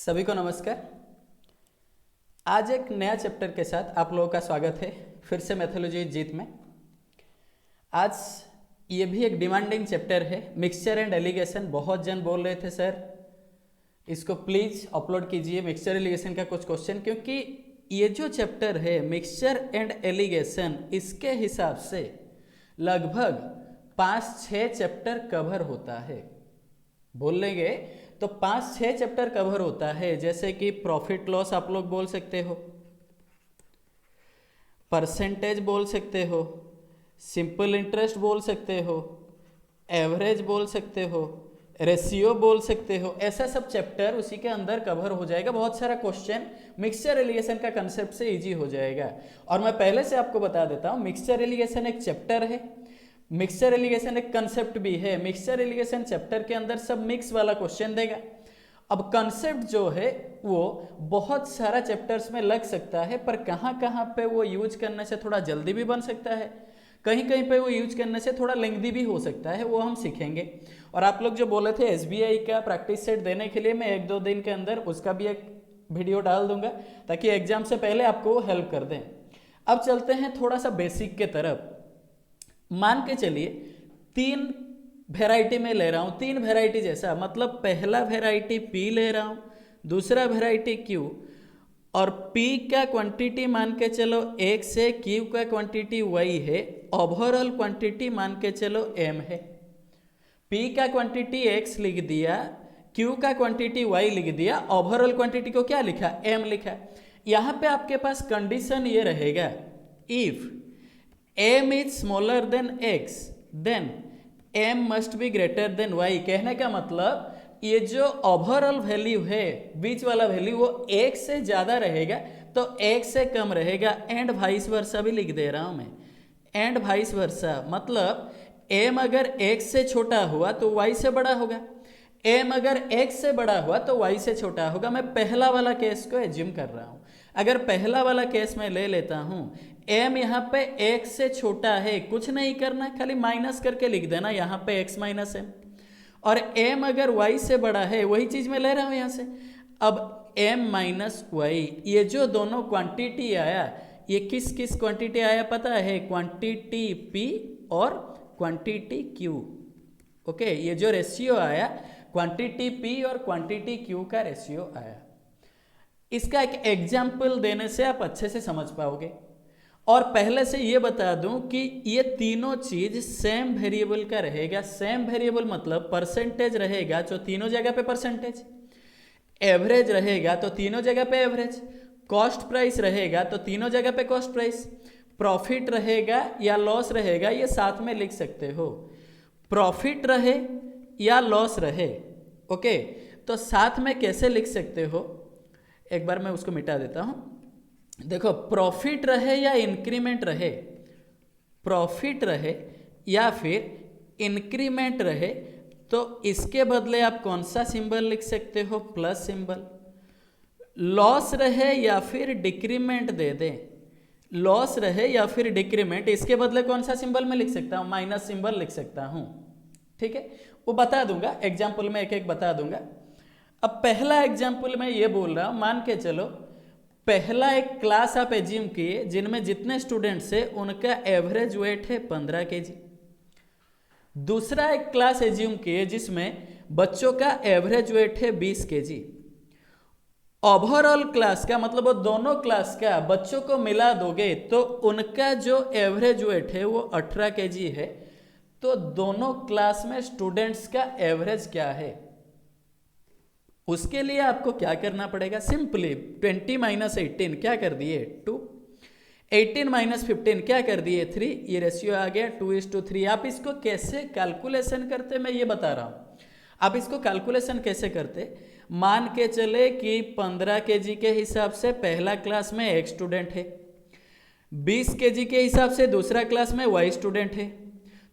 सभी को नमस्कार। आज एक नया चैप्टर के साथ आप लोगों का स्वागत है फिर से मैथोलॉजी जीत में। आज ये भी एक डिमांडिंग चैप्टर है, मिक्सचर एंड एलिगेशन। बहुत जन बोल रहे थे सर इसको प्लीज अपलोड कीजिए मिक्सचर एलिगेशन का कुछ क्वेश्चन, क्योंकि ये जो चैप्टर है मिक्सचर एंड एलिगेशन, इसके हिसाब से लगभग 5-6 चैप्टर कवर होता है। बोल लेंगे तो 5-6 चैप्टर कवर होता है, जैसे कि प्रॉफिट लॉस आप लोग बोल सकते हो, परसेंटेज बोल सकते हो, सिंपल इंटरेस्ट बोल सकते हो, एवरेज बोल सकते हो, रेशियो बोल सकते हो। ऐसा सब चैप्टर उसी के अंदर कवर हो जाएगा। बहुत सारा क्वेश्चन मिक्सचर एलिगेशन का कंसेप्ट से इजी हो जाएगा। और मैं पहले से आपको बता देता हूँ, मिक्सचर एलिगेशन एक चैप्टर है, मिक्सचर एलिगेशन एक कंसेप्ट भी है। मिक्सचर एलिगेशन चैप्टर के अंदर सब मिक्स वाला क्वेश्चन देगा। अब कंसेप्ट जो है वो बहुत सारा चैप्टर्स में लग सकता है, पर कहाँ कहाँ पे वो यूज करने से थोड़ा जल्दी भी बन सकता है, कहीं कहीं पे वो यूज करने से थोड़ा लेंथी भी हो सकता है, वो हम सीखेंगे। और आप लोग जो बोले थे एसबीआई का प्रैक्टिस सेट देने के लिए, मैं 1-2 दिन के अंदर उसका भी एक वीडियो डाल दूंगा ताकि एग्जाम से पहले आपको वो हेल्प कर दें। अब चलते हैं थोड़ा सा बेसिक के तरफ। मान के चलिए 3 वेराइटी में ले रहा हूँ, 3 वेराइटी जैसा, मतलब पहला वेराइटी पी ले रहा हूँ, दूसरा वेराइटी क्यू, और P का क्वांटिटी मान के चलो X है, Q का क्वांटिटी Y है, ओवरऑल क्वांटिटी मान के चलो M है। P का क्वांटिटी X लिख दिया, Q का क्वांटिटी Y लिख दिया, ओवरऑल क्वांटिटी को क्या लिखा, M लिखा। यहाँ पे आपके पास कंडीशन ये रहेगा, if M is smaller than X then M must be greater than Y। कहने का मतलब ये जो ओवरऑल वैल्यू है, बीच वाला वैल्यू, वो X से ज्यादा रहेगा तो X से कम रहेगा, एंड वाइस वर्सा भी लिख दे रहा हूं मैं, एंड वाइस वर्सा। मतलब M अगर X से छोटा हुआ तो Y से बड़ा होगा, M अगर X से बड़ा हुआ तो Y से छोटा होगा। मैं पहला वाला केस को एज्यूम कर रहा हूं। अगर पहला वाला केस में ले लेता हूं, M यहाँ पे X से छोटा है, कुछ नहीं करना, खाली माइनस करके लिख देना यहाँ पे X माइनस M। और M अगर Y से बड़ा है, वही चीज मैं ले रहा हूं यहाँ से। अब M माइनस Y, ये जो दोनों क्वांटिटी आया, ये किस किस क्वांटिटी आया पता है, क्वांटिटी P और क्वांटिटी Q। ओके, ये जो रेशियो आया, क्वांटिटी P और क्वांटिटी Q का रेशियो आया। इसका एक एग्जाम्पल देने से आप अच्छे से समझ पाओगे। और पहले से ये बता दूं कि ये तीनों चीज सेम वेरिएबल का रहेगा। सेम वेरिएबल मतलब परसेंटेज रहेगा तो तीनों जगह पे परसेंटेज, एवरेज रहेगा तो तीनों जगह पे एवरेज, कॉस्ट प्राइस रहेगा तो तीनों जगह पे कॉस्ट प्राइस, प्रॉफिट रहेगा या लॉस रहेगा, ये साथ में लिख सकते हो। प्रॉफिट रहे या लॉस रहे, ओके, तो साथ में कैसे लिख सकते हो, एक बार मैं उसको मिटा देता हूं। देखो, प्रॉफिट रहे या इंक्रीमेंट रहे, प्रॉफिट रहे या फिर इंक्रीमेंट रहे, तो इसके बदले आप कौन सा सिंबल लिख सकते हो, प्लस सिंबल। लॉस रहे या फिर डिक्रीमेंट दे दें, लॉस रहे या फिर डिक्रीमेंट, इसके बदले कौन सा सिंबल मैं लिख सकता हूं, माइनस सिंबल लिख सकता हूं। ठीक है, वो बता दूंगा एग्जाम्पल में, एक एक बता दूंगा। अब पहला एग्जाम्पल मैं ये बोल रहा हूं, मान के चलो पहला एक क्लास आप एज्यूम किए जिनमें जितने स्टूडेंट्स है उनका एवरेज वेट है 15 kg। दूसरा एक क्लास एज्यूम किए जिसमें बच्चों का एवरेज वेट है 20 kg। ओवरऑल क्लास का मतलब वो दोनों क्लास का बच्चों को मिला दोगे तो उनका जो एवरेज वेट है वो 18 kg है। तो दोनों क्लास में स्टूडेंट्स का एवरेज क्या है, उसके लिए आपको क्या करना पड़ेगा, सिंपली 20 माइनस 18 क्या कर दिए 2, 18 माइनस 15 क्या कर दिए 3, ये रेशियो आ गया 2:3। आप इसको कैसे कैलकुलेशन करते मैं ये बता रहा हूं। आप इसको कैलकुलेशन कैसे करते, मान के चले कि 15 kg के हिसाब से पहला क्लास में एक स्टूडेंट है, 20 kg के हिसाब से दूसरा क्लास में Y स्टूडेंट है,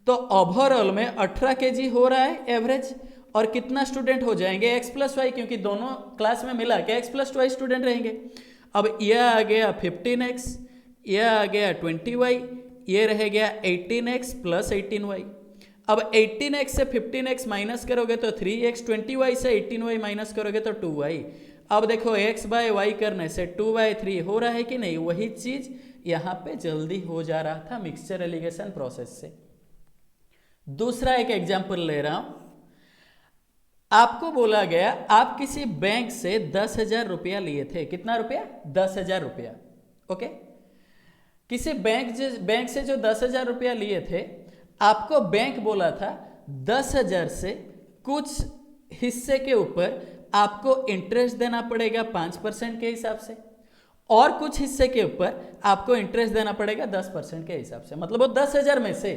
तो ओवरऑल में 18 kg हो रहा है एवरेज। और कितना स्टूडेंट हो जाएंगे, x प्लस वाई, क्योंकि दोनों क्लास में मिला के x प्लस वाई स्टूडेंट रहेंगे। अब यह आ गया 15x, यह आ गया 20y, ये रह गया 18x प्लस 18y। अब 18x से 15x माइनस करोगे तो 3x, 20y से 18y माइनस करोगे तो 2y। अब देखो x बाय वाई करने से 2/3 हो रहा है कि नहीं, वही चीज यहाँ पे जल्दी हो जा रहा था मिक्सचर एलिगेशन प्रोसेस से। दूसरा एक एग्जाम्पल ले रहा हूं, आपको बोला गया आप किसी बैंक से 10,000 रुपया लिए थे। कितना रुपया? 10,000 रुपया। ओके, किसी बैंक से जो 10,000 रुपया लिए थे, आपको बैंक बोला था 10,000 से कुछ हिस्से के ऊपर आपको इंटरेस्ट देना पड़ेगा 5% के हिसाब से, और कुछ हिस्से के ऊपर आपको इंटरेस्ट देना पड़ेगा 10% के हिसाब से। मतलब वो 10,000 में से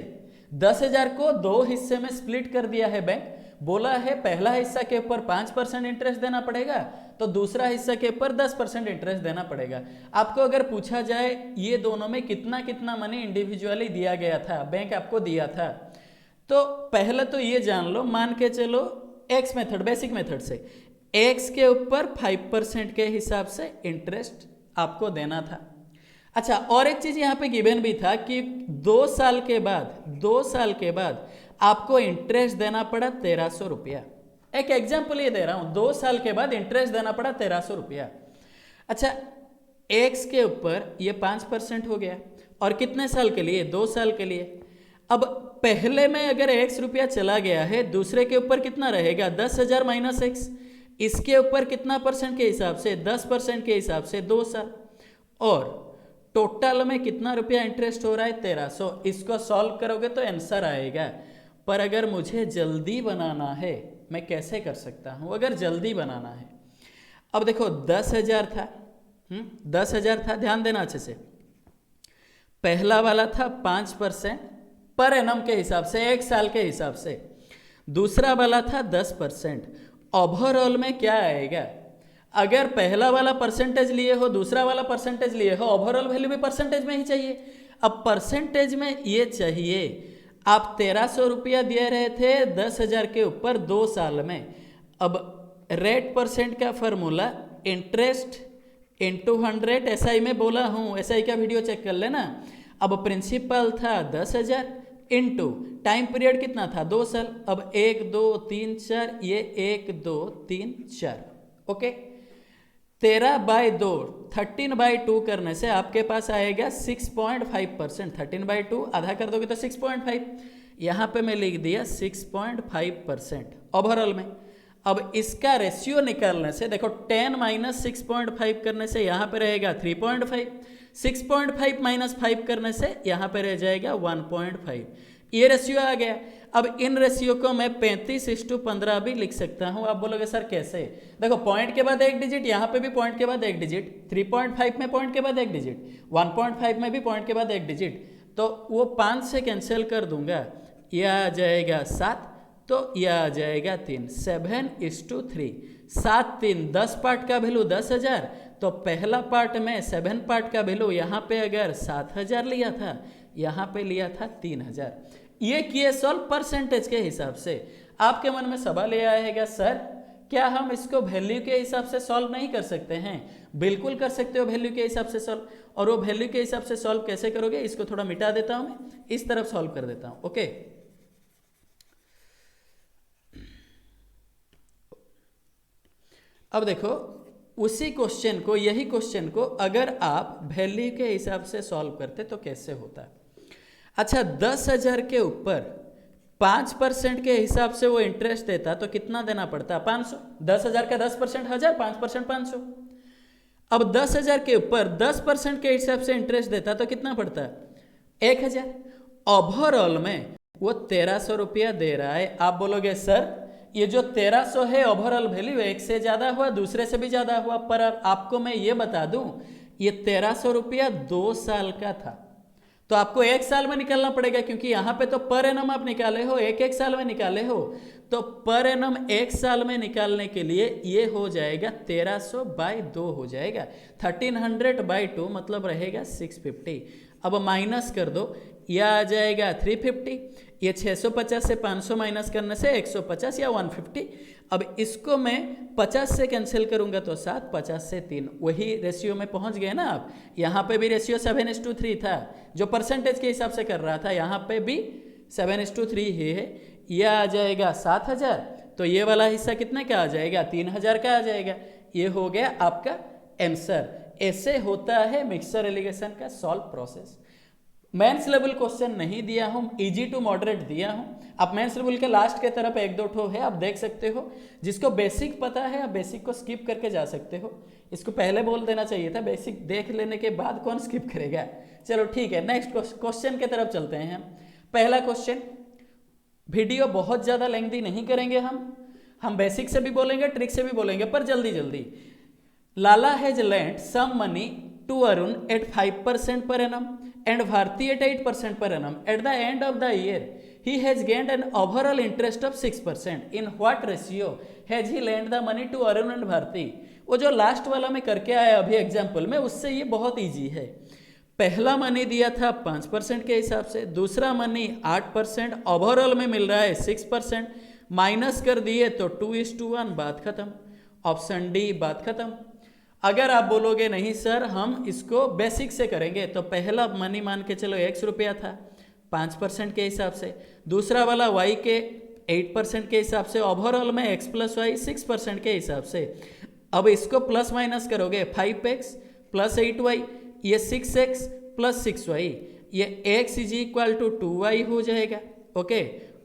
10,000 को दो हिस्से में स्प्लिट कर दिया है बैंक। बोला है पहला हिस्सा के ऊपर 5% इंटरेस्ट देना पड़ेगा, तो दूसरा हिस्सा के ऊपर 10% इंटरेस्ट देना पड़ेगा। आपको अगर पूछा जाए ये दोनों में कितना कितना मनी इंडिविजुअली दिया गया था, बैंक आपको दिया था, तो पहले तो ये जान लो, मान के चलो एक्स मेथड, बेसिक मेथड से एक्स के ऊपर 5% के हिसाब से इंटरेस्ट आपको देना था। अच्छा, और एक चीज यहां पे गिवन भी था कि 2 साल के बाद आपको इंटरेस्ट देना पड़ा 1,300 रुपया। एक एग्जाम्पल ये दे रहा हूं, 2 साल के बाद इंटरेस्ट देना पड़ा 1,300 रुपया। अच्छा, एक्स के ऊपर ये 5% हो गया, और कितने साल के लिए? 2 साल के लिए। अब पहले में अगर एक्स रुपया चला गया है, दूसरे के ऊपर कितना रहेगा? 10,000 माइनस एक्स। इसके ऊपर कितना परसेंट के हिसाब से? 10% के हिसाब से 2 साल, और टोटल में कितना रुपया इंटरेस्ट हो रहा है? 1,300। इसको सॉल्व करोगे तो आंसर आएगा। पर अगर मुझे जल्दी बनाना है, मैं कैसे कर सकता हूं अगर जल्दी बनाना है? अब देखो 10,000 था, 10,000 था, ध्यान देना अच्छे से। पहला वाला था 5% पर एनम के हिसाब से, 1 साल के हिसाब से। दूसरा वाला था 10%। ओवरऑल में क्या आएगा? अगर पहला वाला परसेंटेज लिए हो, दूसरा वाला परसेंटेज लिए हो, ओवरऑल वैल्यू भी परसेंटेज में ही चाहिए। अब परसेंटेज में ये चाहिए, आप 1,300 रुपया दे रहे थे 10,000 के ऊपर 2 साल में। अब रेट परसेंट का फॉर्मूला इंटरेस्ट इंटू 100 एसआई में बोला हूँ, एसआई का वीडियो चेक कर लेना। अब प्रिंसिपल था 10,000 इंटू टाइम पीरियड कितना था? 2 साल। अब 1 2 3 4, ये 1 2 3 4, ओके। 13/2, 13/2 करने से आपके पास आएगा 6.5%। 13/2 आधा कर दोगे तो 6.5, यहाँ पे मैं लिख दिया 6.5% ओवरऑल में। अब इसका रेशियो निकालने से देखो 10 माइनस 6.5 करने से यहाँ पे रहेगा 3.5, 6.5 माइनस 5 करने से यहाँ पे रह जाएगा 1.5। ये रेशियो आ गया। अब इन रेशियो को मैं 35:15 भी लिख सकता हूँ। आप बोलोगे सर कैसे? देखो पॉइंट के बाद 1 डिजिट, यहाँ पे भी पॉइंट के बाद 1 डिजिट, 3.5 में पॉइंट के बाद 1 डिजिट, 1.5 में भी पॉइंट के बाद 1 डिजिट, तो वो 5 से कैंसिल कर दूंगा, यह आ जाएगा 7, तो यह आ जाएगा 3, 7:3। 7 3 10 पार्ट का वैल्यू 10,000, तो पहला पार्ट में 7 पार्ट का वैल्यू यहाँ पे अगर 7,000 लिया था, यहाँ पे लिया था 3,000। ये किए सॉल्व परसेंटेज के हिसाब से। आपके मन में सवाल ये आएगा, सर क्या हम इसको वैल्यू के हिसाब से सॉल्व नहीं कर सकते हैं? बिल्कुल कर सकते हो वैल्यू के हिसाब से सॉल्व। और वो वैल्यू के हिसाब से सॉल्व कैसे करोगे? इसको थोड़ा मिटा देता हूं मैं, इस तरफ सॉल्व कर देता हूं, ओके। अब देखो उसी क्वेश्चन को, यही क्वेश्चन को अगर आप वैल्यू के हिसाब से सॉल्व करते तो कैसे होता है? अच्छा, 10,000 के ऊपर 5% के हिसाब से वो इंटरेस्ट देता तो कितना देना पड़ता? 500। 10,000 का 10% 1,000, 5% 500। अब 10,000 के ऊपर 10% के हिसाब से इंटरेस्ट देता तो कितना पड़ता? 1,000। ओवरऑल में वो 1,300 रुपया दे रहा है। आप बोलोगे सर ये जो 1,300 है ओवरऑल वैल्यू, एक से ज्यादा हुआ, दूसरे से भी ज्यादा हुआ। पर आपको मैं ये बता दूं, ये 1,300 रुपया 2 साल का था, तो आपको 1 साल में निकालना पड़ेगा, क्योंकि यहाँ पे तो पर एनम आप निकाले हो, एक साल में निकाले हो, तो पर एनम 1 साल में निकालने के लिए ये हो जाएगा 1,300/2 हो जाएगा। 1,300/2 मतलब रहेगा 650। अब माइनस कर दो, यह आ जाएगा 350। ये 650 से 500 माइनस करने से 150 या 150। अब इसको मैं 50 से कैंसिल करूंगा तो 7, 50 से 3, वही रेशियो में पहुंच गए ना आप। यहाँ पे भी रेशियो 7:3 था, जो परसेंटेज के हिसाब से कर रहा था, यहाँ पे भी 7:3 ही है, ये आ जाएगा 7,000, तो ये वाला हिस्सा कितने का आ जाएगा, 3,000 का आ जाएगा। ये हो गया आपका आंसर। ऐसे होता है मिक्सचर एलिगेशन का solve process. Mains level question नहीं दिया हूँ, इजी टू मॉडरेट दिया हूँ। आप मेंस लेवल के लास्ट के तरफ एक दो ठो है, आप देख सकते हो। जिसको बेसिक पता है आप बेसिक को स्किप करके जा सकते हो। इसको पहले बोल देना चाहिए था, बेसिक देख लेने के बाद कौन स्किप करेगा। चलो ठीक है, नेक्स्ट क्वेश्चन के तरफ चलते हैं हम। पहला क्वेश्चन, वीडियो बहुत ज़्यादा लेंथी नहीं करेंगे हम बेसिक से भी बोलेंगे, ट्रिक से भी बोलेंगे, पर जल्दी जल्दी। Lala has lent some money to Arun at 5% per annum and Bharti at 8% per annum. At the end of the year, he has gained an overall interest of 6%. In what ratio has he lent the money to Arun and Bharti? वो जो last वाला मैं करके आया अभी example में, उससे ये बहुत ईजी है। पहला मनी दिया था 5% के हिसाब से, दूसरा मनी 8%, ओवरऑल में मिल रहा है 6%, माइनस कर दिए तो 2:1, बात खत्म। ऑप्शन डी, बात खत्म। अगर आप बोलोगे नहीं सर हम इसको बेसिक से करेंगे, तो पहला मनी मान के चलो X रुपया था 5% के हिसाब से, दूसरा वाला Y के 8% के हिसाब से, ओवरऑल में X + Y 6% के हिसाब से। अब इसको प्लस माइनस करोगे, 5X + 8Y, ये 6X + 6Y, ये X = 2Y हो जाएगा। ओके,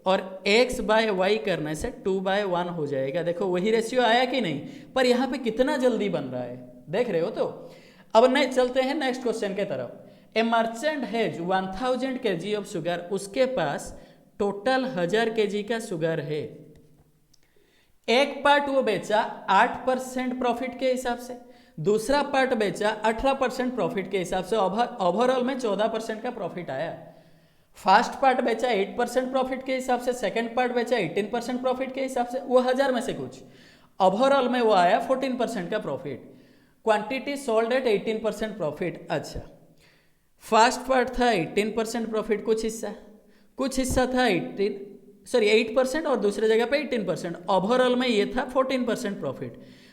और x/y करने से 2/1 हो जाएगा। देखो वही रेशियो आया कि नहीं, पर यहाँ पे कितना जल्दी बन रहा है, देख रहे हो। तो अब नहीं चलते हैं नेक्स्ट क्वेश्चन के तरफ। ए merchant has 1000 kg of sugar, उसके पास टोटल 1000 kg का शुगर है। एक पार्ट वो बेचा 8% प्रॉफिट के हिसाब से, दूसरा पार्ट बेचा 18% प्रॉफिट के हिसाब से, ओवरऑल में 14% का प्रॉफिट आया। फर्स्ट पार्ट बेचा 8% प्रॉफिट के हिसाब से, सेकंड पार्ट बेचा 18% प्रॉफिट के हिसाब से, वो 1000 में से कुछ, ओवरऑल में वो आया 14% का profit. Quantity sold at 18% profit. अच्छा, फर्स्ट पार्ट था 18% प्रॉफिट, कुछ हिस्सा था 8% और दूसरे जगह पे 18%, ओवरऑल में ये था 14% प्रॉफिट।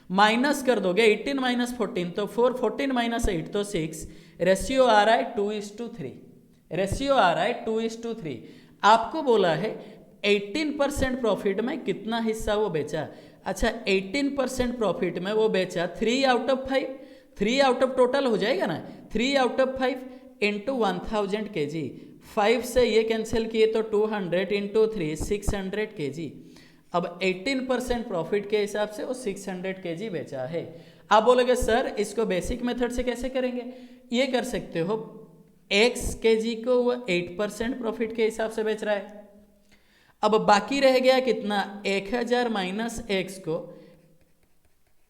माइनस कर दोगे 18 - 14 तो 4, 14 - 8 तो 6, रेशियो आ रहा है 2:3, रेशियो आ रहा है 2:3। आपको बोला है 18% प्रॉफिट में कितना हिस्सा वो बेचा। अच्छा, 18% प्रॉफिट में वो बेचा 3/5, 3 टोटल हो जाएगा ना, 3/5 इंटू 1000 kg, 5 से ये कैंसिल किए तो 200 × 3 600 kg। अब 18% प्रॉफिट के हिसाब से वो 600 kg बेचा है। आप बोलोगे सर इसको बेसिक मेथड से कैसे करेंगे, ये कर सकते हो, X kg को वो 8% प्रॉफिट के हिसाब से बेच रहा है। अब बाकी रह गया कितना, 1000 - X को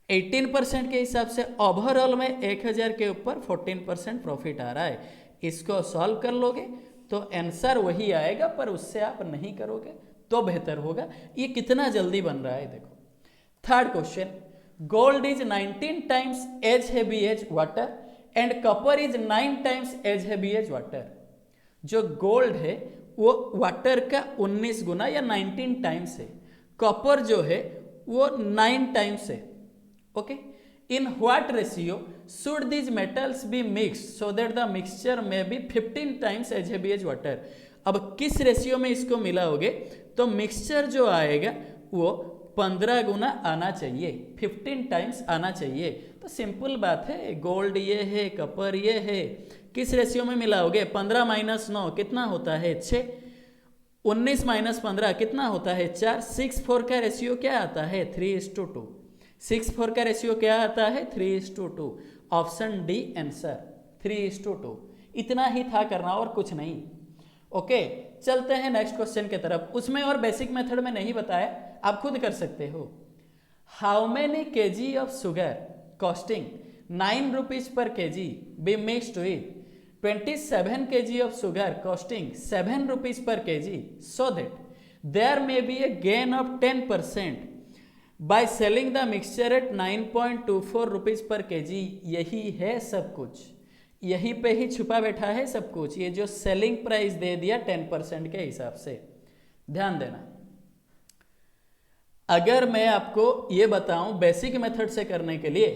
18% के हिसाब से, ओवरऑल में 1000 के ऊपर 14% प्रॉफिट आ रहा है। इसको सॉल्व कर लोगे तो आंसर वही आएगा, पर उससे आप नहीं करोगे तो बेहतर होगा। ये कितना जल्दी बन रहा है देखो। Third question, gold is 19 times as heavy as water and copper is 9 times as heavy as water. जो गोल्ड है वो वाटर का 19 गुना या 19 टाइम्स है, कॉपर जो है वो 9 टाइम्स है। Okay, in what ratio should these metals be mixed so that the mixture में be 15 times as heavy as water. अब किस रेशियो में इसको मिलाओगे तो मिक्सचर जो आएगा वो 15 गुना आना चाहिए, 15 टाइम्स आना चाहिए। तो सिंपल बात है, गोल्ड ये है, कॉपर ये है, किस रेशियो में मिलाओगे, 15 - 9 कितना होता है 6, 19 - 15 कितना होता है 4, 6:4 का रेशियो क्या आता है 3:2, 6:4 का रेशियो क्या आता है 3:2। Option D answer 3:2। इतना ही था करना और कुछ नहीं। ओके, चलते हैं नेक्स्ट क्वेश्चन के तरफ। उसमें और बेसिक मेथड में नहीं बताया, आप खुद कर सकते हो। How many kg of sugar costing 9 rupees per kg be mixed with 27 kg of sugar costing 7 rupees per kg, so that there may be a gain of 10% by selling the mixture at 9.24 rupees per kg। यही है सब कुछ, यहीं पे ही छुपा बैठा है सब कुछ। ये जो सेलिंग प्राइस दे दिया 10% के हिसाब से, ध्यान देना। अगर मैं आपको ये बताऊं बेसिक मेथड से करने के लिए,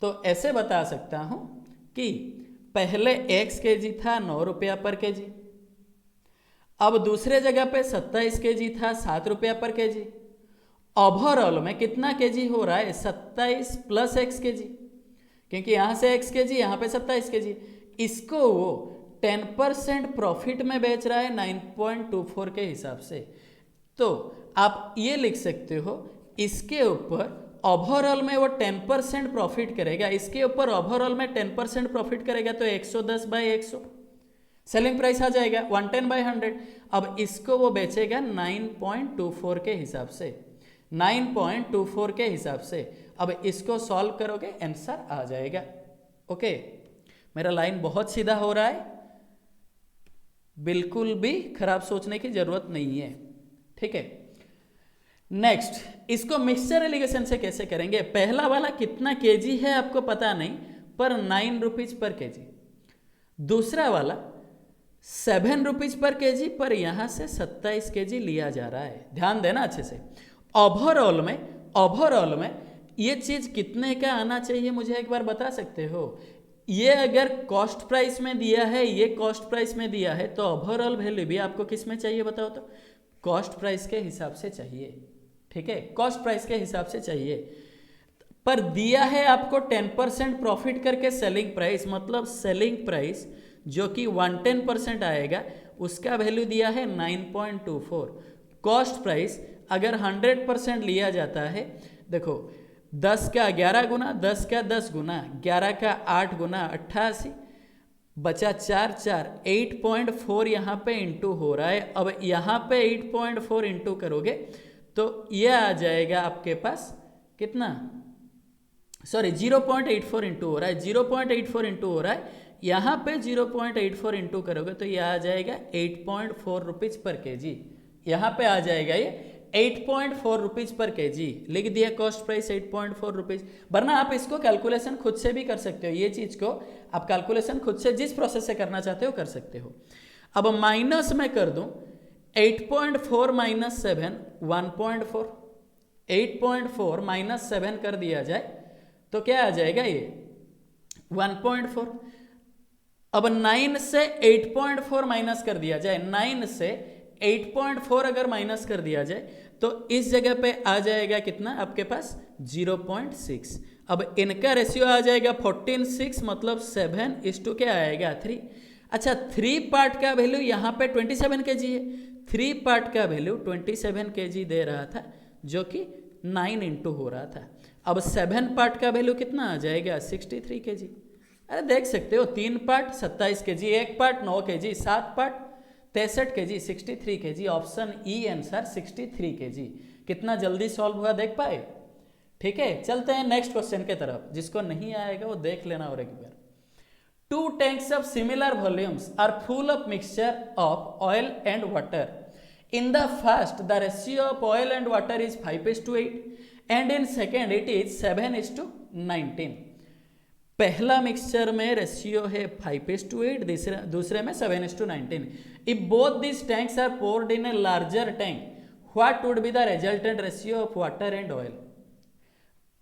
तो ऐसे बता सकता हूं कि पहले X kg था 9 रुपया पर kg, अब दूसरे जगह पे 27 केजी था, 7 रुपया पर केजी। ओवरऑल में कितना केजी हो रहा है? 27 प्लस एक्स केजी, क्योंकि यहां से एक्स केजी, यहां पे 27 केजी। इसको वो 10% प्रॉफिट में बेच रहा है 9.24 के हिसाब से। तो आप ये लिख सकते हो, इसके ऊपर ओवरऑल में वो 10% प्रॉफिट करेगा, इसके ऊपर ओवरऑल में 10% प्रॉफिट करेगा, तो 110/100 सेलिंग प्राइस आ जाएगा 110/100। अब इसको वो बेचेगा 9.24 के हिसाब से, 9.24 के हिसाब से। अब इसको सॉल्व करोगे, आंसर आ जाएगा। ओके, मेरा लाइन बहुत सीधा हो रहा है, बिल्कुल भी खराब सोचने की जरूरत नहीं है, ठीक है। नेक्स्ट, इसको मिक्सचर एलिगेशन से कैसे करेंगे? पहला वाला कितना केजी है आपको पता नहीं, पर 9 रुपीज पर केजी। दूसरा वाला 7 रुपीज पर केजी, पर यहां से 27 केजी लिया जा रहा है। ध्यान देना अच्छे से। ओवरऑल में ये चीज कितने का आना चाहिए, मुझे एक बार बता सकते हो? ये अगर कॉस्ट प्राइस में दिया है, ये कॉस्ट प्राइस में दिया है, तो ओवरऑल वैल्यू भी आपको किस में चाहिए बताओ तो? कॉस्ट प्राइस के हिसाब से चाहिए, ठीक है, कॉस्ट प्राइस के हिसाब से चाहिए। पर दिया है आपको 10% प्रॉफिट करके सेलिंग प्राइस, मतलब सेलिंग प्राइस जो कि 110% आएगा, उसका वैल्यू दिया है 9.24। कॉस्ट प्राइस अगर 100% लिया जाता है, देखो 10 का 11 गुना, 10 का 10 गुना, 11 का 8 गुना 88, बचा 4 8.4 यहाँ पे इंटू हो रहा है। अब यहाँ पे 8.4 इंटू करोगे तो ये आ जाएगा आपके पास कितना, सॉरी 0.84 इंटू हो रहा है, 0.84 इंटू हो रहा है। यहाँ पे 0.84 इंटू करोगे तो ये आ जाएगा 8.4 रुपीज पर केजी। यहाँ पे आ जाएगा ये 8.4 रुपीज पर केजी। लिख दिया कॉस्ट प्राइस 8.4 रुपीज। वरना आप इसको कैलकुलेशन खुद से भी कर सकते हो, ये चीज को आप कैलकुलेशन खुद से जिस प्रोसेस से करना चाहते हो कर सकते हो। अब माइनस में कर दूं 8.4 माइनस 7 1.4, 8.4 माइनस 7 कर दिया जाए तो क्या आ जाएगा ये 1.4। अब 9 से 8.4 माइनस कर दिया जाए, 9 से 8.4 अगर माइनस कर दिया जाए तो इस जगह पे आ जाएगा कितना आपके पास 0.6। अब इनका रेशियो आ जाएगा 14:6, मतलब 7:, क्या आएगा 3। अच्छा 3 पार्ट का वैल्यू यहाँ पे 27 kg है, 3 पार्ट का वैल्यू 27 kg दे रहा था, जो कि 9 इंटू हो रहा था। अब 7 पार्ट का वैल्यू कितना आ जाएगा 63 kg। अरे देख सकते हो 3 part 27 kg, 1 part 9 kg, 7 part 63 kg, 63 kg। Option E answer 63 kg। कितना जल्दी सॉल्व हुआ देख पाए? ठीक है, चलते हैं नेक्स्ट क्वेश्चन के तरफ। जिसको नहीं आएगा वो देख लेना और एक बार। 2 tanks of similar volumes are full of mixture of oil and water. In the first, the ratio of oil and water is 5:8, and in second it is 7:19. पहला मिक्सचर में रेशियो है 5:8, दूसरे में 7:19. If both these tanks are poured in a larger tank, what would be the resultant ratio of water and oil?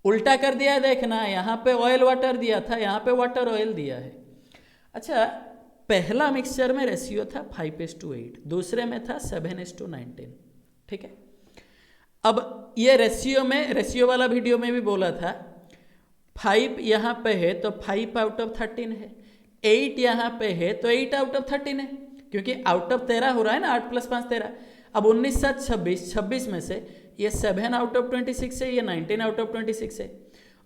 उल्टा कर दिया है, देखना, यहाँ पे ऑयल वाटर दिया था, यहाँ पे वाटर ऑयल दिया है। अच्छा, पहला मिक्सचर में रेशियो था 5:8, दूसरे में था 7:19, ठीक है। अब ये रेशियो वाला वीडियो में भी बोला था 5 यहाँ पे है तो 5 आउट ऑफ 13 है, 8 यहाँ पे है तो 8 आउट ऑफ 13 है, क्योंकि आउट ऑफ 13 हो रहा है ना, 8 + 5 13। अब 19 7 26, 26 में से ये 7 आउट ऑफ 26 है, ये 19 आउट ऑफ 26 है।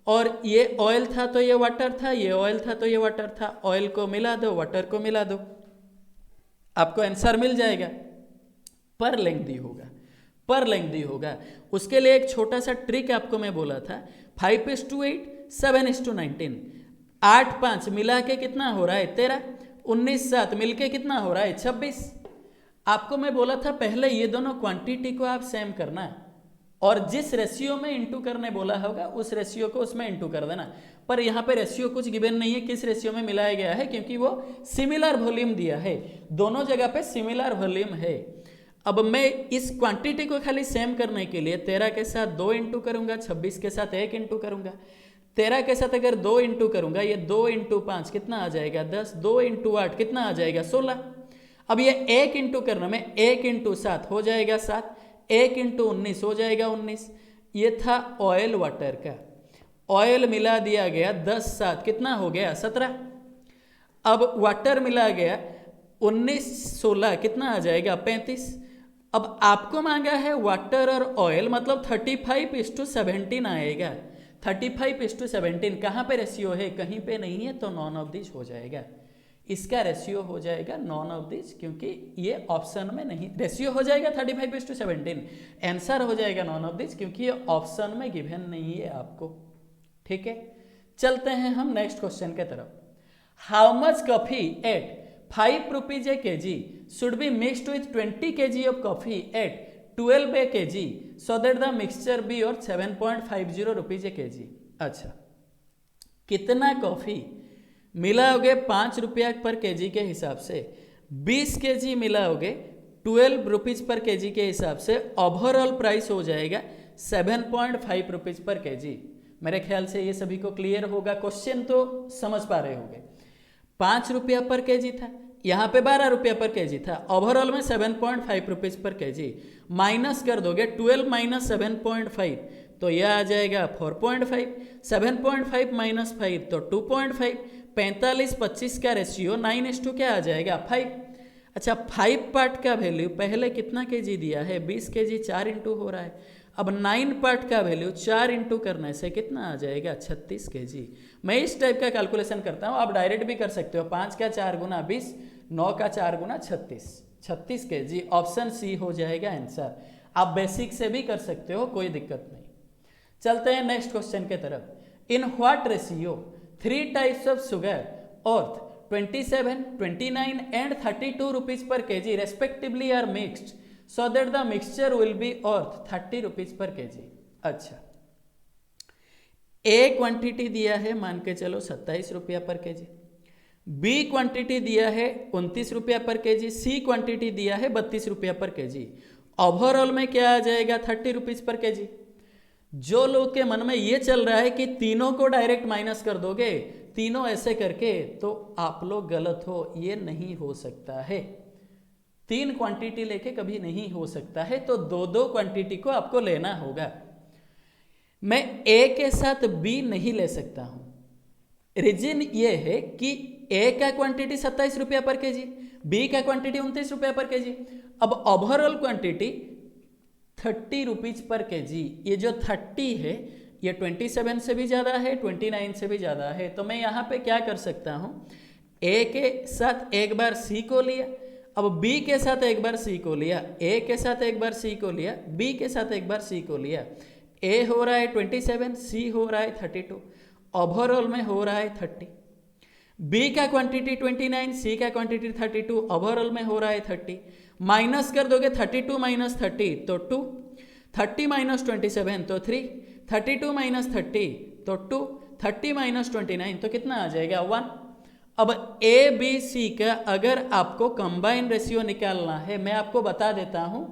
और ये ऑयल था तो ये वाटर था, ये ऑयल था तो ये वाटर था। ऑयल को मिला दो, वाटर को मिला दो, आपको आंसर मिल जाएगा। पर लेंथी होगा, उसके लिए एक छोटा सा ट्रिक आपको मैं बोला था, 5:8, 7:19, 8 5 मिला के कितना हो रहा है 13, 19 7 मिलके कितना हो रहा है 26। आपको मैं बोला था पहले ये दोनों क्वांटिटी को आप सेम करना है, और जिस रेशियो में इंटू करने बोला होगा उस रेशियो को उसमें इंटू कर देना। पर यहाँ पे रेशियो कुछ गिवन नहीं है किस रेशियो में मिलाया गया है, क्योंकि वो सिमिलर वॉल्यूम दिया है, दोनों जगह पे सिमिलर वॉल्यूम है। अब मैं इस क्वांटिटी को खाली सेम करने के लिए 13 के साथ 2 इंटू करूंगा, 26 के साथ 1 इंटू करूंगा। 13 के साथ अगर 2 इंटू करूंगा, ये 2 × 5 कितना आ जाएगा 10, 2 × 8 कितना आ जाएगा 16। अब ये 1 इंटू करने में 1 इंटू 7 हो जाएगा 7, 1 इंटू 19 हो जाएगा 19। ये था ऑयल वाटर का। ऑयल मिला दिया गया 10 7 कितना हो गया 17। अब वाटर मिला गया 19 16 कितना आ जाएगा 35। अब आपको मांगा है वाटर और ऑयल, मतलब 35:17 आएगा। 35:17 कहाँ पे रेशियो है, कहीं पे नहीं है, तो नॉन ऑफ दिस हो जाएगा। इसका रेशियो हो जाएगा नॉन ऑफ दिस, क्योंकि ये ऑप्शन में नहीं, रेशियो हो जाएगा 35:17, आंसर हो जाएगा नॉन ऑफ दिस, क्योंकि ये ऑप्शन में गिवन नहीं है आपको। ठीक है, चलते हैं हम नेक्स्ट क्वेश्चन के तरफ। How much coffee at 5 rupees a kg should be mixed with 20 kg of coffee at 12 a kg so that the mixture be or 7.50 rupees a kg। अच्छा, कितना कॉफी मिलाओगे 5 रुपया पर केजी के हिसाब से, 20 केजी मिलाओगे 12 रुपीज पर केजी के हिसाब से, ओवरऑल प्राइस हो जाएगा 7.5 रुपीज पर केजी। मेरे ख्याल से ये सभी को क्लियर होगा, क्वेश्चन तो समझ पा रहे होंगे। 5 रुपया पर केजी था, यहाँ पे 12 रुपया पर केजी था, ओवरऑल में 7.5 रुपीज पर केजी। माइनस कर दोगे 12 माइनस 7.5 तो यह आ जाएगा 4.5, 7.5 माइनस 5 तो 2.5, 45-25 का रेशियो 9:2 क्या आ जाएगा 5। अच्छा, 5 पार्ट का वैल्यू पहले कितना केजी दिया है 20 केजी, 4 इंटू हो रहा है। अब 9 पार्ट का वैल्यू 4 इंटू करने से कितना आ जाएगा 36 केजी। मैं इस टाइप का कैलकुलेशन करता हूँ, आप डायरेक्ट भी कर सकते हो। 5 का 4 गुना 20, 9 का 4 गुना 36 केजी। ऑप्शन सी हो जाएगा आंसर। आप बेसिक से भी कर सकते हो, कोई दिक्कत नहीं। चलते हैं नेक्स्ट क्वेश्चन के तरफ। In what ratio 3 types of sugar at 27, 29 and 32 rupees per kg respectively are mixed so that the mixture will be worth 30 rupees per kg। अच्छा, ए क्वांटिटी दिया है मान के चलो 27 रुपया पर केजी, बी क्वांटिटी दिया है 29 रुपया पर केजी, सी क्वांटिटी दिया है 32 रुपया पर केजी। ओवरऑल में क्या आ जाएगा 30 रुपीज पर केजी। जो लोग के मन में ये चल रहा है कि तीनों को डायरेक्ट माइनस कर दोगे, तीनों ऐसे करके, तो आप लोग गलत हो। ये नहीं हो सकता है, 3 क्वांटिटी लेके कभी नहीं हो सकता है, तो 2-2 क्वांटिटी को आपको लेना होगा। मैं ए के साथ बी नहीं ले सकता हूं। रीजन ये है कि ए का क्वांटिटी 27 रुपया पर केजी, बी का क्वांटिटी 29 रुपया पर केजी। अब overall quantity 30 rupees per KG. ये जो 30 है ये 27 से भी ज़्यादा है, 29 से भी ज़्यादा है। तो मैं यहाँ पे क्या कर सकता हूँ, ए के साथ एक बार सी को लिया, अब बी के साथ एक बार सी को लिया, ए के साथ एक बार सी को लिया, बी के साथ एक बार सी को लिया। ए हो रहा है 27, सी हो रहा है 32, ओवरऑल में हो रहा है 30। बी का क्वांटिटी 29, सी का क्वांटिटी 32, ओवरऑल में हो रहा है 30। माइनस कर दोगे 32 माइनस 30 तो 2, 30 माइनस 27 तो 3, 32 माइनस 30 तो 2, 30 माइनस 29 तो कितना आ जाएगा 1। अब ए बी सी का अगर आपको कंबाइन रेशियो निकालना है, मैं आपको बता देता हूं,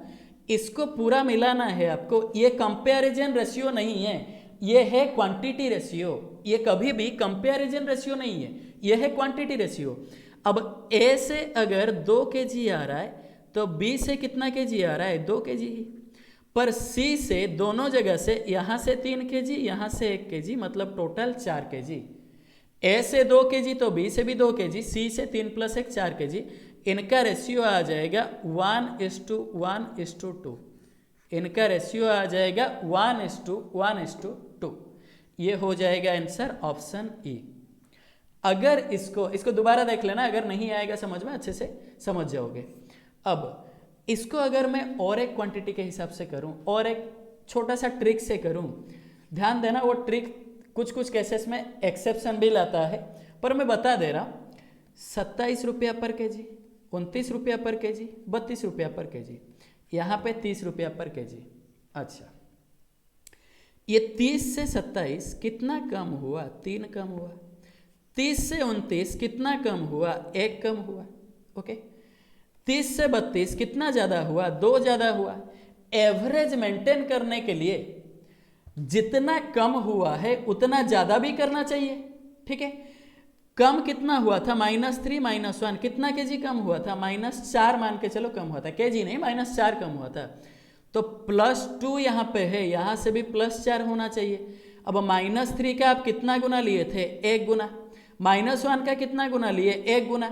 इसको पूरा मिलाना है आपको। ये कंपैरिजन रेशियो नहीं है, ये है क्वांटिटी रेशियो। ये कभी भी कंपैरिजन रेशियो नहीं है, ये है क्वांटिटी रेशियो। अब ए से अगर 2 केजी आ रहा है तो बी से कितना केजी आ रहा है 2 केजी ही, पर सी से दोनों जगह से, यहां से 3 केजी, यहां से 1 केजी, मतलब टोटल 4 केजी। ए से 2 केजी तो बी से भी 2 केजी, सी से 3 + 1 4 केजी। इनका रेशियो आ जाएगा 1:1:2। इनका रेशियो आ जाएगा 1:1:2। ये हो जाएगा आंसर ऑप्शन ई। अगर इसको दोबारा देख लेना, अगर नहीं आएगा समझ में, अच्छे से समझ जाओगे। अब इसको अगर मैं और एक क्वांटिटी के हिसाब से करूं, और एक छोटा सा ट्रिक से करूं, ध्यान देना, वो ट्रिक कुछ केसेस में एक्सेप्शन भी लाता है, पर मैं बता दे रहा हूं। 27 रुपया पर केजी, 29 रुपया पर केजी, 32 रुपया पर केजी, यहाँ पे 30 रुपया पर केजी। अच्छा, ये 30 से 27 कितना कम हुआ 3 कम हुआ, 30 से 29 कितना कम हुआ 1 कम हुआ। ओके, 30 से 32 कितना ज़्यादा हुआ 2 ज़्यादा हुआ। एवरेज मेंटेन करने के लिए जितना कम हुआ है उतना ज़्यादा भी करना चाहिए। ठीक है, कम कितना हुआ था, -3 -1, कितना केजी कम हुआ था, -4 मान के चलो कम हुआ था, केजी नहीं -4 कम हुआ था। तो +2 यहाँ पे है, यहाँ से भी +4 होना चाहिए। अब -3 का आप कितना गुना लिए थे, 1 गुना। -1 का कितना गुना लिए, 1 गुना।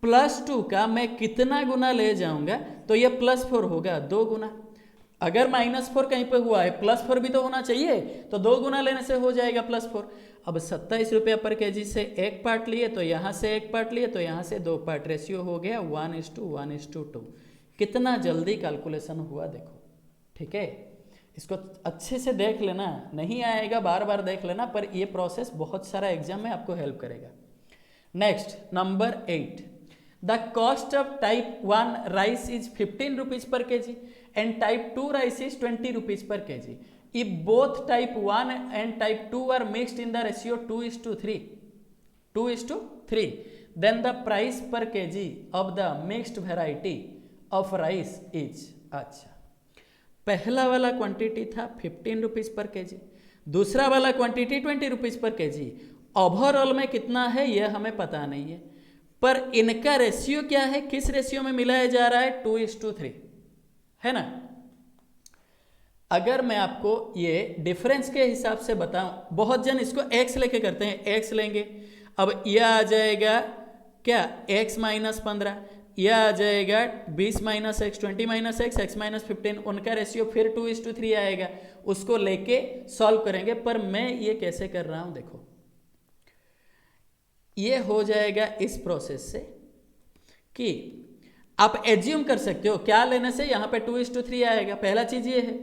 +2 का मैं कितना गुना ले जाऊंगा, तो ये +4 होगा, 2 गुना। अगर -4 कहीं पे हुआ है, +4 भी तो होना चाहिए, तो 2 गुना लेने से हो जाएगा +4। अब 27 रुपया पर केजी से 1 पार्ट लिए, तो यहाँ से 1 पार्ट लिए, तो यहाँ से 2 पार्ट, रेशियो हो गया 1:1:2। कितना जल्दी कैलकुलेशन हुआ देखो, ठीक है। इसको अच्छे से देख लेना, नहीं आएगा बार बार देख लेना, पर ये प्रोसेस बहुत सारा एग्जाम में आपको हेल्प करेगा। Next number 8, the cost of type 1 rice is 15 rupees per KG and type 2 rice is 20 rupees per KG. If both type 1 and type 2 are mixed in the ratio 2:3, then the price per kg of the mixed variety of rice is। अच्छा, पहला वाला quantity था 15 rupees per KG, दूसरा वाला quantity 20 rupees per KG. Overall में कितना है यह हमें पता नहीं है, पर इनका रेशियो क्या है, किस रेशियो में मिलाया जा रहा है, 2:3, है ना। अगर मैं आपको ये डिफरेंस के हिसाब से बताऊं, बहुत जन इसको x लेके करते हैं, x लेंगे, अब यह आ जाएगा क्या, x -15, यह आ जाएगा 20 - x, 20 - x, x -15, उनका रेशियो फिर 2:3 आएगा, उसको लेके सॉल्व करेंगे। पर मैं ये कैसे कर रहा हूं देखो, ये हो जाएगा इस प्रोसेस से कि आप एज्यूम कर सकते हो क्या लेने से यहाँ पे 2:3 आएगा, पहला चीज ये है।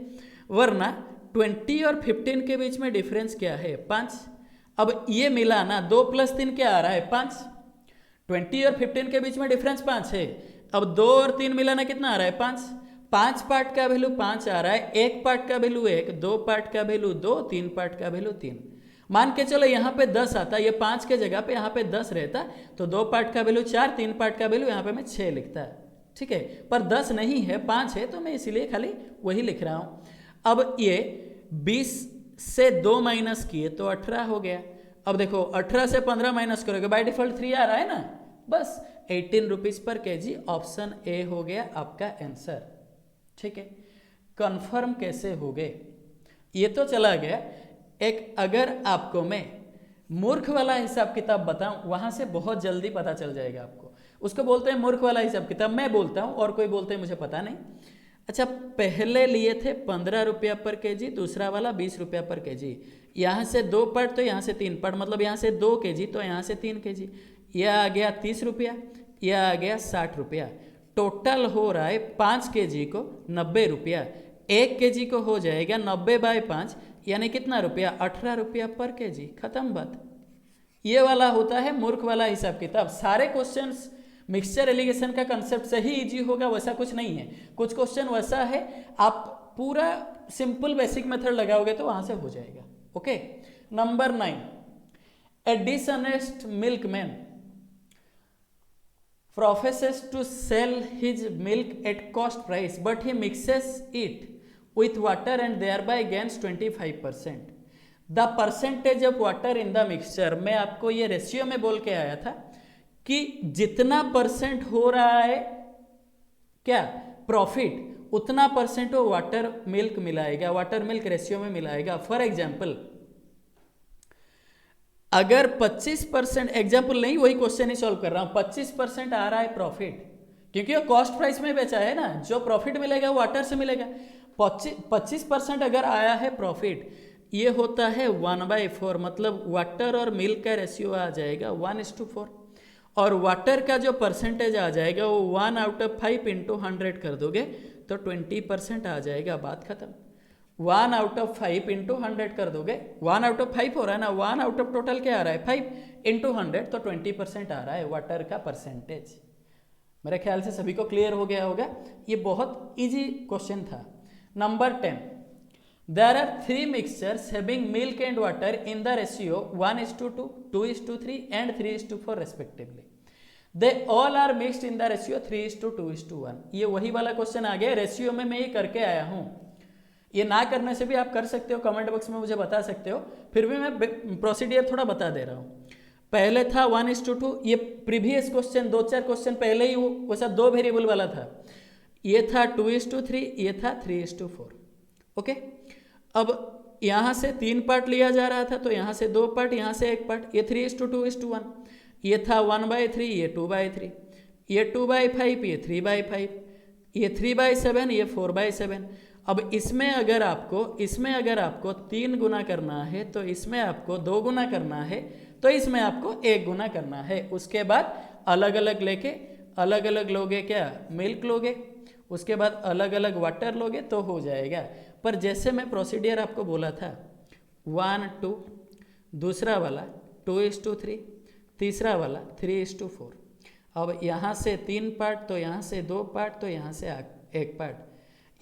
वरना 20 और 15 के बीच में डिफरेंस क्या है, 5। अब ये मिलाना 2 + 3 क्या आ रहा है, 5। 20 और 15 के बीच में डिफरेंस 5 है। अब 2 और 3 मिलाना कितना आ रहा है, 5। 5 पार्ट का वैल्यू 5 आ रहा है, 1 पार्ट का वैल्यू 1, 2 पार्ट का वैल्यू 2, 3 पार्ट का वैल्यू 3। मान के चलो यहाँ पे 10 आता, ये 5 के जगह पे यहाँ पे 10 रहता, तो 2 पार्ट का वैल्यू 4, 3 पार्ट का वैल्यू यहाँ पे मैं 6 लिखता, ठीक है। पर 10 नहीं है, 5 है, तो मैं इसीलिए खाली वही लिख रहा हूँ। अब ये 20 से 2 माइनस किए तो 18 हो गया। अब देखो 18 से 15 माइनस करोगे, बाय डिफॉल्ट 3 आ रहा है ना, बस 18 rupees per KG, option A हो गया आपका आंसर, ठीक है। कंफर्म कैसे हो गए, ये तो चला गया। एक अगर आपको मैं मूर्ख वाला हिसाब किताब बताऊं, वहां से बहुत जल्दी पता चल जाएगा आपको। उसको बोलते हैं मूर्ख वाला हिसाब किताब, मैं बोलता हूं और कोई बोलते हैं मुझे पता नहीं। अच्छा, पहले लिए थे 15 रुपया पर केजी, दूसरा वाला 20 रुपया पर केजी। यहाँ से 2 पार्ट तो यहाँ से 3 पार्ट, मतलब यहाँ से 2 केजी तो यहाँ से 3 केजी। यह आ गया 30 रुपया, यह आ गया 60 रुपया। टोटल हो रहा है 5 केजी को 90 रुपया, 1 केजी को हो जाएगा 90/5, यानी कितना रुपया, 18 रुपया पर केजी। खत्म बात। ये वाला होता है मूर्ख वाला हिसाब किताब। सारे क्वेश्चंस मिक्सचर एलिगेशन का कंसेप्ट से ही इजी होगा वैसा कुछ नहीं है। कुछ क्वेश्चन वैसा है आप पूरा सिंपल बेसिक मेथड लगाओगे तो वहां से हो जाएगा। Okay, number 9, A dishonest milkman professes to sell his milk at cost price, but he mixes it with water and thereby gains 25%. The percentage of water in the mixture, मैं आपको ये ratio में बोल के आया था कि जितना परसेंट हो रहा है क्या प्रॉफिट, उतना परसेंट वो वाटर मिल्क मिलाएगा, वाटर मिल्क रेशियो में मिलाएगा। फॉर एग्जाम्पल, अगर 25%, एग्जाम्पल नहीं वही क्वेश्चन ही सॉल्व कर रहा हूं, 25% आ रहा है प्रॉफिट, क्योंकि वो कॉस्ट प्राइस में बेचा है ना, जो प्रॉफिट मिलेगा वो वाटर से मिलेगा। 25% अगर आया है प्रॉफिट, ये होता है 1/4, मतलब वाटर और मिल्क का रेशियो आ जाएगा 1:4, और वाटर का जो परसेंटेज आ जाएगा वो 1/5 × 100 कर दोगे तो 20% आ जाएगा, बात खत्म। 1/5 × 100 कर दोगे, 1/5 हो रहा है ना, 1 टोटल क्या आ रहा है 5 × 100, तो 20% आ रहा है वाटर का परसेंटेज। मेरे ख्याल से सभी को क्लियर हो गया होगा, ये बहुत इजी क्वेश्चन था। Number 10, there are 3 mixtures having milk and water in the ratio 1:2, 2:3 and 3:4 respectively. They all are mixed in the ratio 3:2:1. ये वही वाला क्वेश्चन आ गया, रेशियो में मैं ये करके आया हूं। ये ना करने से भी आप कर सकते हो, कमेंट बॉक्स में मुझे बता सकते हो, फिर भी मैं प्रोसीडियर थोड़ा बता दे रहा हूं। पहले था 1:2, ये प्रीवियस क्वेश्चन 2-4 क्वेश्चन पहले ही वो सब 2 वेरिएबल वाला था। ये था 2:3, ये था 3:4। ओके, अब यहाँ से 3 पार्ट लिया जा रहा था, तो यहाँ से 2 पार्ट, यहाँ से 1 पार्ट। ये 3:2:1, ये था 1/3, ये 2/3, ये 2/5, ये 3/5, ये 3/7, ये 4/7। अब इसमें अगर आपको 3 गुना करना है, तो इसमें आपको 2 गुना करना है, तो इसमें आपको 1 गुना करना है। उसके बाद अलग अलग लेके, अलग अलग लोगे क्या, मिल्क लोगे, उसके बाद अलग अलग वाटर लोगे तो हो जाएगा। पर जैसे मैं प्रोसीडियर आपको बोला था 1:2, दूसरा वाला 2:3, तीसरा वाला 3:4। अब यहाँ से 3 पार्ट, तो यहाँ से 2 पार्ट, तो यहाँ से 1 पार्ट।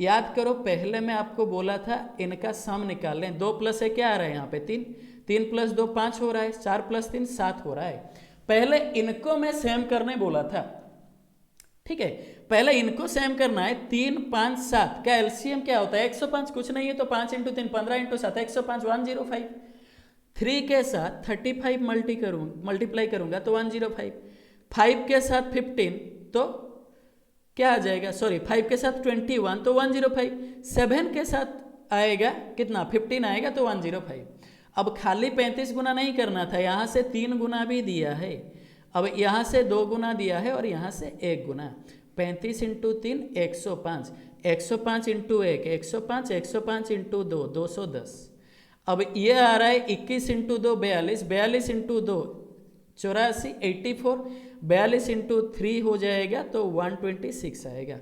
याद करो पहले मैं आपको बोला था इनका सम निकाल लें। 2 + 1 क्या आ रहा है यहाँ पे 3, 3 + 2 5 हो रहा है, 4 + 3 7 हो रहा है। पहले इनको मैं सेम करने बोला था, ठीक है, पहले इनको सेम करना है। 3 5 7 का एलसीएम क्या होता है 105, कुछ नहीं है तो 5 × 3 15 × 7 105 105। 3 के साथ 35 मल्टीप्लाई करूंगा तो 105। 5 के साथ 15 तो क्या आ जाएगा, सॉरी 5 के साथ 21 तो 105। 7 के साथ आएगा कितना 15 आएगा तो 105। अब खाली 35 गुना नहीं करना था, यहाँ से 3 गुना भी दिया है, अब यहाँ से 2 गुना दिया है और यहाँ से 1 गुना। 35 × 3 105, 105 × 1 105, 105 × 2 210। अब ये आ रहा है 21 × 2 42, 42 × 2 84 84, 42 × 3 हो जाएगा तो 126 आएगा।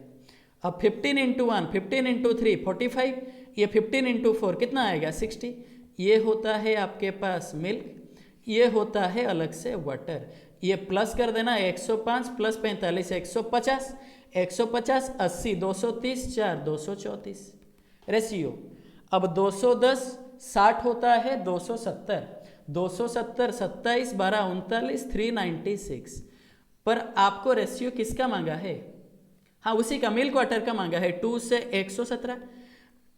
अब 15 × 1 15 × 3 45, ये 15 × 4 कितना आएगा 60। ये होता है आपके पास मिल्क, ये होता है अलग से वाटर। ये प्लस कर देना 105 + 45 150, 150 80 230 4 234 रेशियो। अब 210 60 होता है 270, 270 27 12 39 396। पर आपको रेशियो किसका मांगा है, हाँ उसी का मिल्क वाटर का मांगा है। 2 से 117,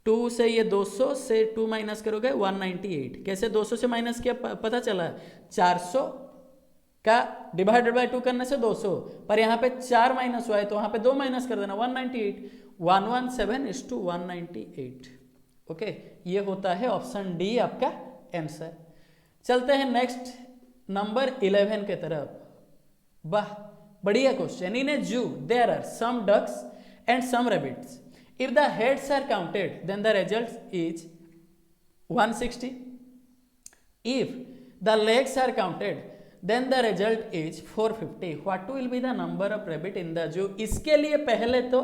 2 से ये 200 से 2 माइनस करोगे 198। कैसे 200 से माइनस किया पता चला, 400 का डिवाइडेड बाय 2 करने से 200, पर यहाँ पे 4 माइनस हुआ है तो वहाँ पे 2 माइनस कर देना 198। 117:198। ओके, ये होता है ऑप्शन डी आपका आंसर। चलते हैं नेक्स्ट नंबर 11 के तरफ। वाह बढ़िया question. In a zoo there are some ducks and some rabbits. If the heads are counted then the result is 160। If the legs are counted then the result is 450. What will be the number of rabbit in the zoo? इसके लिए पहले तो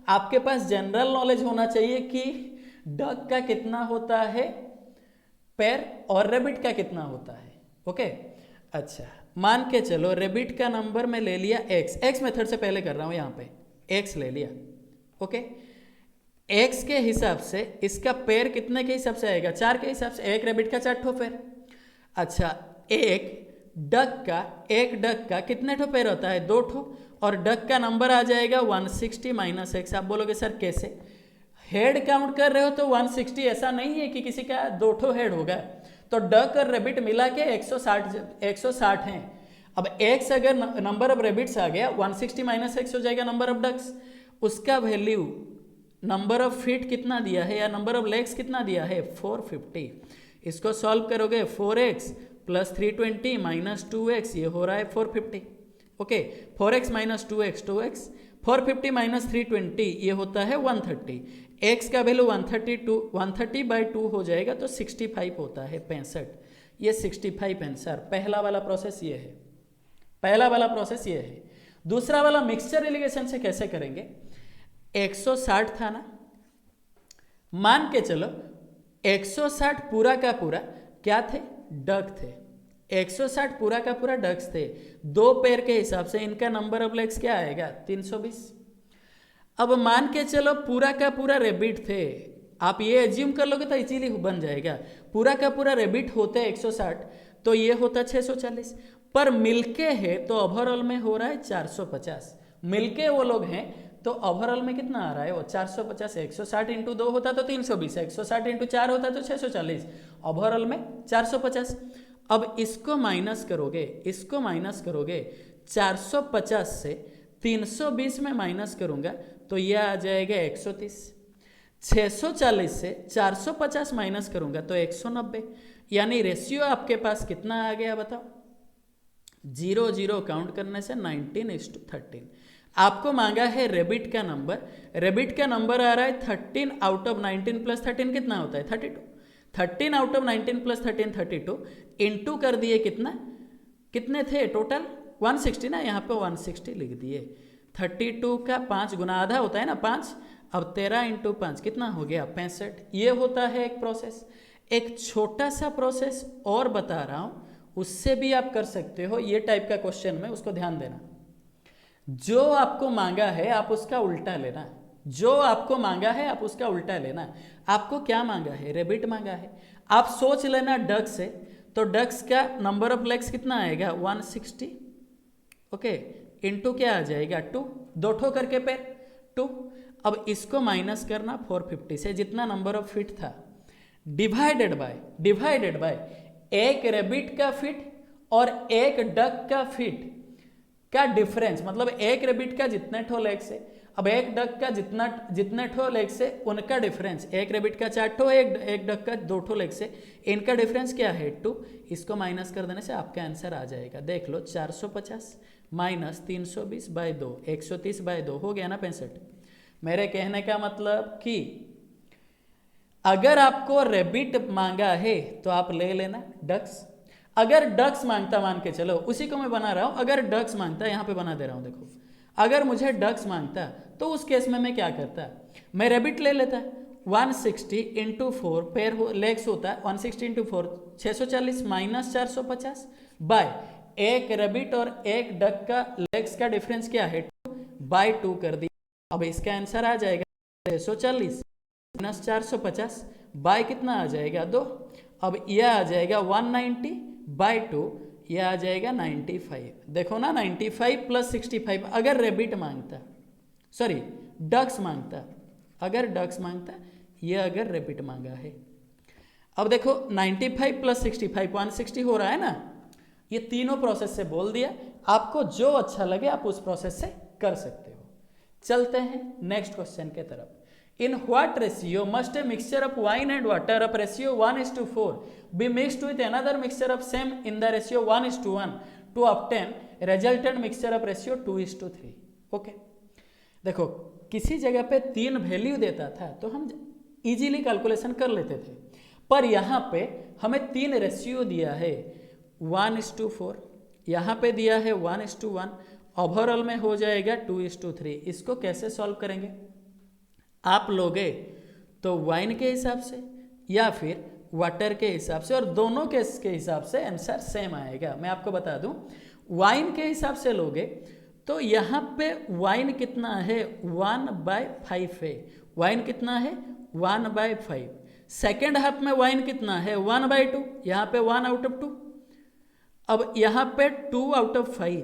आपके पास general knowledge होना चाहिए कि duck का कितना होता है पैर और रेबिट का कितना होता है। ओके अच्छा, मान के चलो रेबिट का नंबर मैं ले लिया x मेथड से पहले कर रहा हूं, यहाँ पे x ले लिया। ओके, x के हिसाब से इसका पैर कितने के हिसाब से आएगा, 4 के हिसाब से। एक रेबिट का 4 ठो पैर। अच्छा, एक डक का कितने ठो पैर होता है, 2 ठो, और डक का नंबर आ जाएगा 160 - x। आप बोलोगे सर कैसे, हेड काउंट कर रहे हो तो 160, ऐसा नहीं है कि किसी का 2 ठो हेड होगा। तो डक और रेबिट मिला के 160 हैं। अब x अगर नंबर ऑफ रेबिट्स आ गया 160 - x हो जाएगा नंबर ऑफ डक्स। उसका वैल्यू नंबर ऑफ फीट कितना दिया है या नंबर ऑफ लेग्स कितना दिया है 450। इसको सॉल्व करोगे 4x + 320 - 2x, ये हो रहा है 450। ओके, 4x - 2x 2x, 450 - 320 ये होता है 130। x का वैल्यू 130/2 हो जाएगा तो 65 होता है 65। ये 65 आंसर। पहला वाला प्रोसेस ये है, पहला वाला प्रोसेस ये है। दूसरा वाला मिक्सचर एलिगेशन से कैसे करेंगे, 160 था ना, मान के चलो 160 पूरा का पूरा क्या थे, डक थे। 160 पूरा का पूरा डक्स थे। 2 पैर के हिसाब से इनका नंबर ऑफ लेग्स क्या आएगा 320। अब मान के चलो पूरा का पूरा रेबिट थे, आप ये एज्यूम कर लोगे तो इजीली बन जाएगा। पूरा का पूरा रेबिट होते 160 तो ये होता 640, पर मिलके है तो ओवरऑल में हो रहा है 450। मिलके वो लोग हैं तो ओवरऑल में कितना आ रहा है वो 450। 160 × 2 होता तो 320, 160 × 4 होता तो 640, ओवरऑल में 450। अब इसको माइनस करोगे 450 से 320 में माइनस करूंगा तो यह आ जाएगा 130। 640 से 450 माइनस करूंगा तो 190, यानी रेशियो आपके पास कितना आ गया बताओ? 0 0 काउंट करने से 19:13। आपको मांगा है रेबिट का नंबर आ रहा है 13 आउट ऑफ 19 प्लस 13 कितना होता है? 32। 13 आउट ऑफ 19 प्लस 13 32, इंटू कर दिए कितने थे टोटल? 160 ना, यहाँ पे 160 लिख दिए। 32 का 5 गुना आधा होता है ना 5, अब 13 इंटू 5 कितना हो गया? 65। ये होता है एक प्रोसेस। एक छोटा सा प्रोसेस और बता रहा हूँ, उससे भी आप कर सकते हो ये टाइप का क्वेश्चन में, उसको ध्यान देना। जो आपको मांगा है आप उसका उल्टा लेना। आपको क्या मांगा है? रेबिट मांगा है। आप सोच लेना डक्स है, तो डक्स का नंबर ऑफ लेग्स कितना आएगा? 160। ओके, इंटू क्या आ जाएगा? 2, 2 ठो करके पैर 2। अब इसको माइनस करना 450 से, जितना नंबर ऑफ फीट था, डिवाइडेड बाय एक रेबिट का फीट और एक डक का फीट का डिफरेंस, मतलब एक रेबिट का जितने ठो लेग्स है, अब एक डक का जितने ठो लेग्स है उनका डिफरेंस, एक रेबिट का 4 ठो, एक डक का 2 ठो लेग्स है, इनका डिफरेंस क्या है? 2। इसको माइनस कर देने से आपका आंसर आ जाएगा। देख लो, 450 माइनस 320 बाय 2, 130 बाय 2 हो गया ना 65। मेरे कहने का मतलब कि अगर आपको रेबिट मांगा है तो आप ले लेना डक्स। अगर डक्स मांगता, मान के चलो, उसी को मैं बना रहा हूं, अगर डक्स मांगता, यहां पे बना दे रहा हूं, देखो, अगर मुझे डक्स मांगता तो उस केस में मैं क्या करता? मैं रेबिट ले लेता। 160 इंटू 4 पेयर लेग्स होता है, 160 इंटू 4 640 माइनस 450 बाय एक रेबिट और एक डक का लेग्स का डिफरेंस क्या है? 2 बाय 2 कर दिया। अब इसका आंसर आ जाएगा 640 माइनस 450 बाय कितना आ जाएगा? 2। अब यह आ जाएगा 190 बाय 2, यह आ जाएगा 95। देखो ना, 95 प्लस 65। अगर रेबिट मांगता, सॉरी डक्स मांगता, यह अगर रेबिट मांगा है। अब देखो 95 प्लस 65 160 हो रहा है ना। ये तीनों प्रोसेस से बोल दिया, आपको जो अच्छा लगे आप उस प्रोसेस से कर सकते हो। चलते हैं नेक्स्ट क्वेश्चन के तरफ। In what ratio must a mixture of wine and water of ratio 1:4 be mixed with another mixture of same in the ratio 1:1 to obtain resultant mixture of ratio 2:3? Okay, देखो किसी जगह पे 3 value देता था तो हम इजीली कैलकुलेशन कर लेते थे, पर यहाँ पे हमें 3 रेशियो दिया है 1:4, यहाँ पे दिया है 1:1, ओवरऑल में हो जाएगा 2:3। इसको कैसे सॉल्व करेंगे? आप लोगे तो वाइन के हिसाब से या फिर वाटर के हिसाब से, और दोनों केस के हिसाब से आंसर सेम आएगा। मैं आपको बता दूं, वाइन के हिसाब से लोगे तो यहाँ पे वाइन कितना है? 1/5 है। वाइन कितना है? 1/5। सेकेंड हाफ में वाइन कितना है? 1/2, यहाँ पे 1 आउट ऑफ 2। अब यहाँ पे 2 out of 5,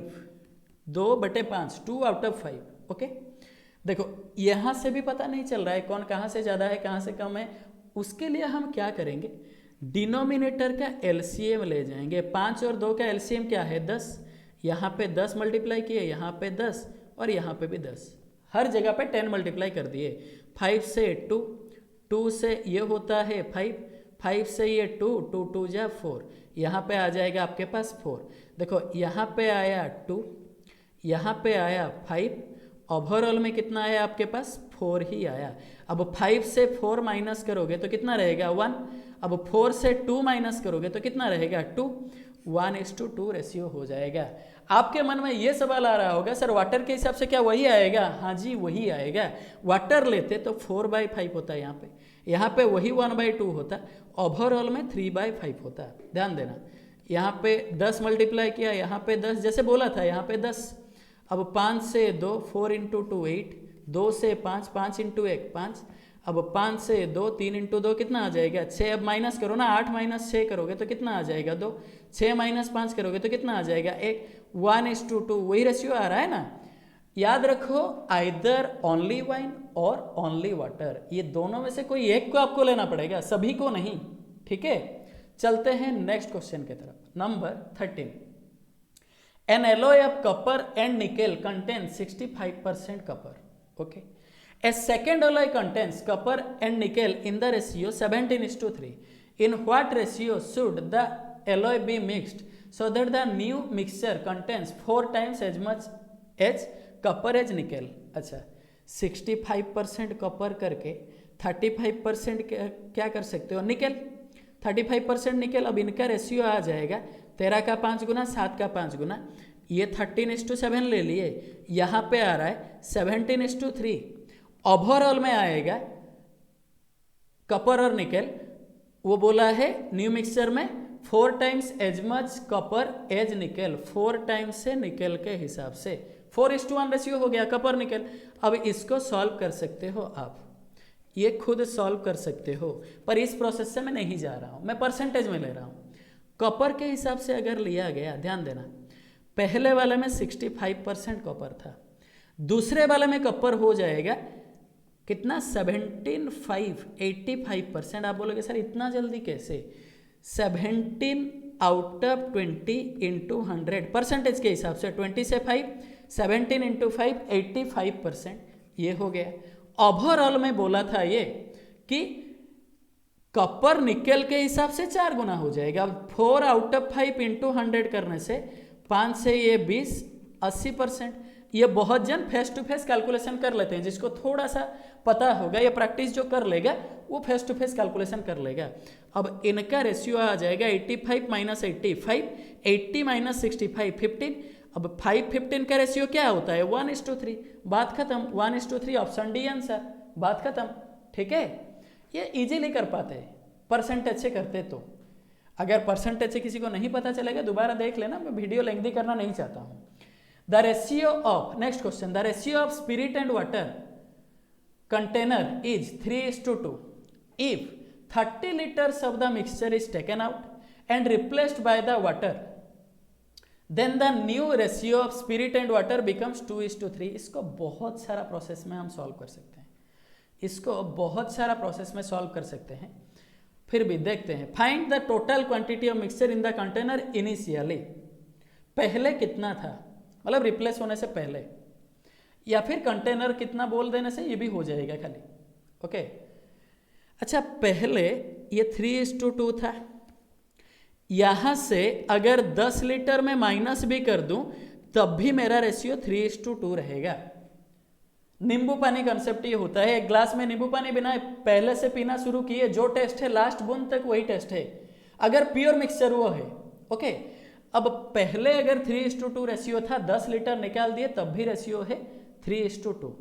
2/5, 2 out of 5। Okay, देखो यहाँ से भी पता नहीं चल रहा है कौन कहाँ से ज़्यादा है कहाँ से कम है। उसके लिए हम क्या करेंगे? डिनोमिनेटर का एलसीएम ले जाएंगे। 5 और 2 का एलसीएम क्या है? 10। यहाँ पे 10 मल्टीप्लाई किए, यहाँ पे 10 और यहाँ पे भी 10, हर जगह पे 10 मल्टीप्लाई कर दिए। 5 से 2, 2 से ये होता है 5, 5 से ये 2, 2 2 जा 4, यहाँ पे आ जाएगा आपके पास 4। देखो यहाँ पे आया 2, यहाँ पे आया 5, ओवरऑल में कितना आया आपके पास? 4 ही आया। अब 5 से 4 माइनस करोगे तो कितना रहेगा? 1। अब 4 से 2 माइनस करोगे तो कितना रहेगा? 2। 1:2 रेशियो हो जाएगा। आपके मन में ये सवाल आ रहा होगा, सर वाटर के हिसाब से क्या वही आएगा? हाँ जी, वही आएगा। वाटर लेते तो 4/5 होता है, यहाँ पे वही 1/2 होता, ओवरऑल में 3/5 होता। ध्यान देना, यहाँ पे 10 मल्टीप्लाई किया, यहाँ पे 10, जैसे बोला था यहाँ पे 10। अब 5 से 2, 4 इंटू 2 8, 2 से 5, 5 इंटू 1 5। अब 5 से 2, 3 इंटू 2 कितना आ जाएगा? 6। अब माइनस करो ना, 8 माइनस 6 करोगे तो कितना आ जाएगा? 2। 6 माइनस 5 करोगे तो कितना आ जाएगा? 1। 1:2 वही रेशियो आ रहा है ना। याद रखो, आइदर ओनली वाइन और ओनली वाटर, ये दोनों में से कोई एक को आपको लेना पड़ेगा, सभी को नहीं। ठीक है, चलते हैं नेक्स्ट क्वेश्चन की तरफ, number 13। An alloy of copper and nickel contains 65% copper. Okay. A second alloy contains copper and nickel in the ratio 17:3. In what ratio should the alloy be mixed so that the new mixture contains 4 times as much as copper as nickel? अच्छा, 65% copper करके 35% क्या कर सकते हो, निकल। 35% निकल। अब इनका रेशियो आ जाएगा 13 का 5 गुना, 7 का 5 गुना। ये 13:7 ले लिए, यहाँ पे आ रहा है 17:3। ओवरऑल में आएगा कॉपर और निकल, वो बोला है न्यू मिक्सचर में 4 times as much copper as nickel, 4 times से निकल के हिसाब से 4:1 रेशियो हो गया कॉपर निकल। अब इसको सॉल्व कर सकते हो आप, ये खुद सॉल्व कर सकते हो, पर इस प्रोसेस से मैं नहीं जा रहा हूँ, मैं परसेंटेज में ले रहा हूँ। कॉपर के हिसाब से अगर लिया गया, ध्यान देना, पहले वाले में 65% कॉपर था, दूसरे वाले में कॉपर हो जाएगा कितना, 85%। आप बोलोगे सर इतना जल्दी कैसे, 17 आउट ऑफ 20 इंटू 100 परसेंटेज के हिसाब से, 20 से 5, 17 इंटू 5, 85%, ये हो गया। ओवरऑल में बोला था ये कि कॉपर निकल के हिसाब से 4 गुना हो जाएगा। 4 आउट ऑफ 5 इंटू 100 करने से 5 से ये 20, 80%। ये बहुत जन फेस टू फेस कैलकुलेशन कर लेते हैं, जिसको थोड़ा सा पता होगा, ये प्रैक्टिस जो कर लेगा वो फेस टू फेस कैलकुलेशन कर लेगा। अब इनका रेशियो आ जाएगा 85 माइनस 85, 80 माइनस 65, 15। अब 5-15 का रेशियो क्या होता है, 1:3। बात खत्म, 1:3, ऑप्शन डी आंसर, बात खत्म। ठीक है, ये इजीली कर पाते हैं परसेंटेज से करते तो। अगर परसेंटेज से किसी को नहीं पता चलेगा दोबारा देख लेना, मैं वीडियो लेंथी करना नहीं चाहता हूँ। The ratio of, next question, the ratio of spirit and water container is 3:2 if 30 liters of the mixture is taken out and replaced by the water, then the new ratio of spirit and water becomes 2:3। इसको बहुत सारा process में हम solve कर सकते हैं, इसको बहुत सारा प्रोसेस में सॉल्व कर सकते हैं। फिर भी देखते हैं। Find the total quantity of mixture in the container initially, पहले कितना था, मतलब रिप्लेस होने से पहले, या फिर कंटेनर कितना बोल देने से ये भी हो जाएगा खाली। ओके, अच्छा पहले ये 3:2 था, यहां से अगर 10 लीटर में माइनस भी कर दूं तब भी मेरा रेशियो 3:2 रहेगा। नींबू पानी कंसेप्ट ये होता है, एक ग्लास में नींबू पानी बिना पहले से पीना शुरू किए, जो टेस्ट है लास्ट बूंद तक वही टेस्ट है, अगर प्योर मिक्सचर वो है। ओके, अब पहले अगर 3:2 रेशियो था, 10 लीटर निकाल दिए तब भी रेशियो है 3:2।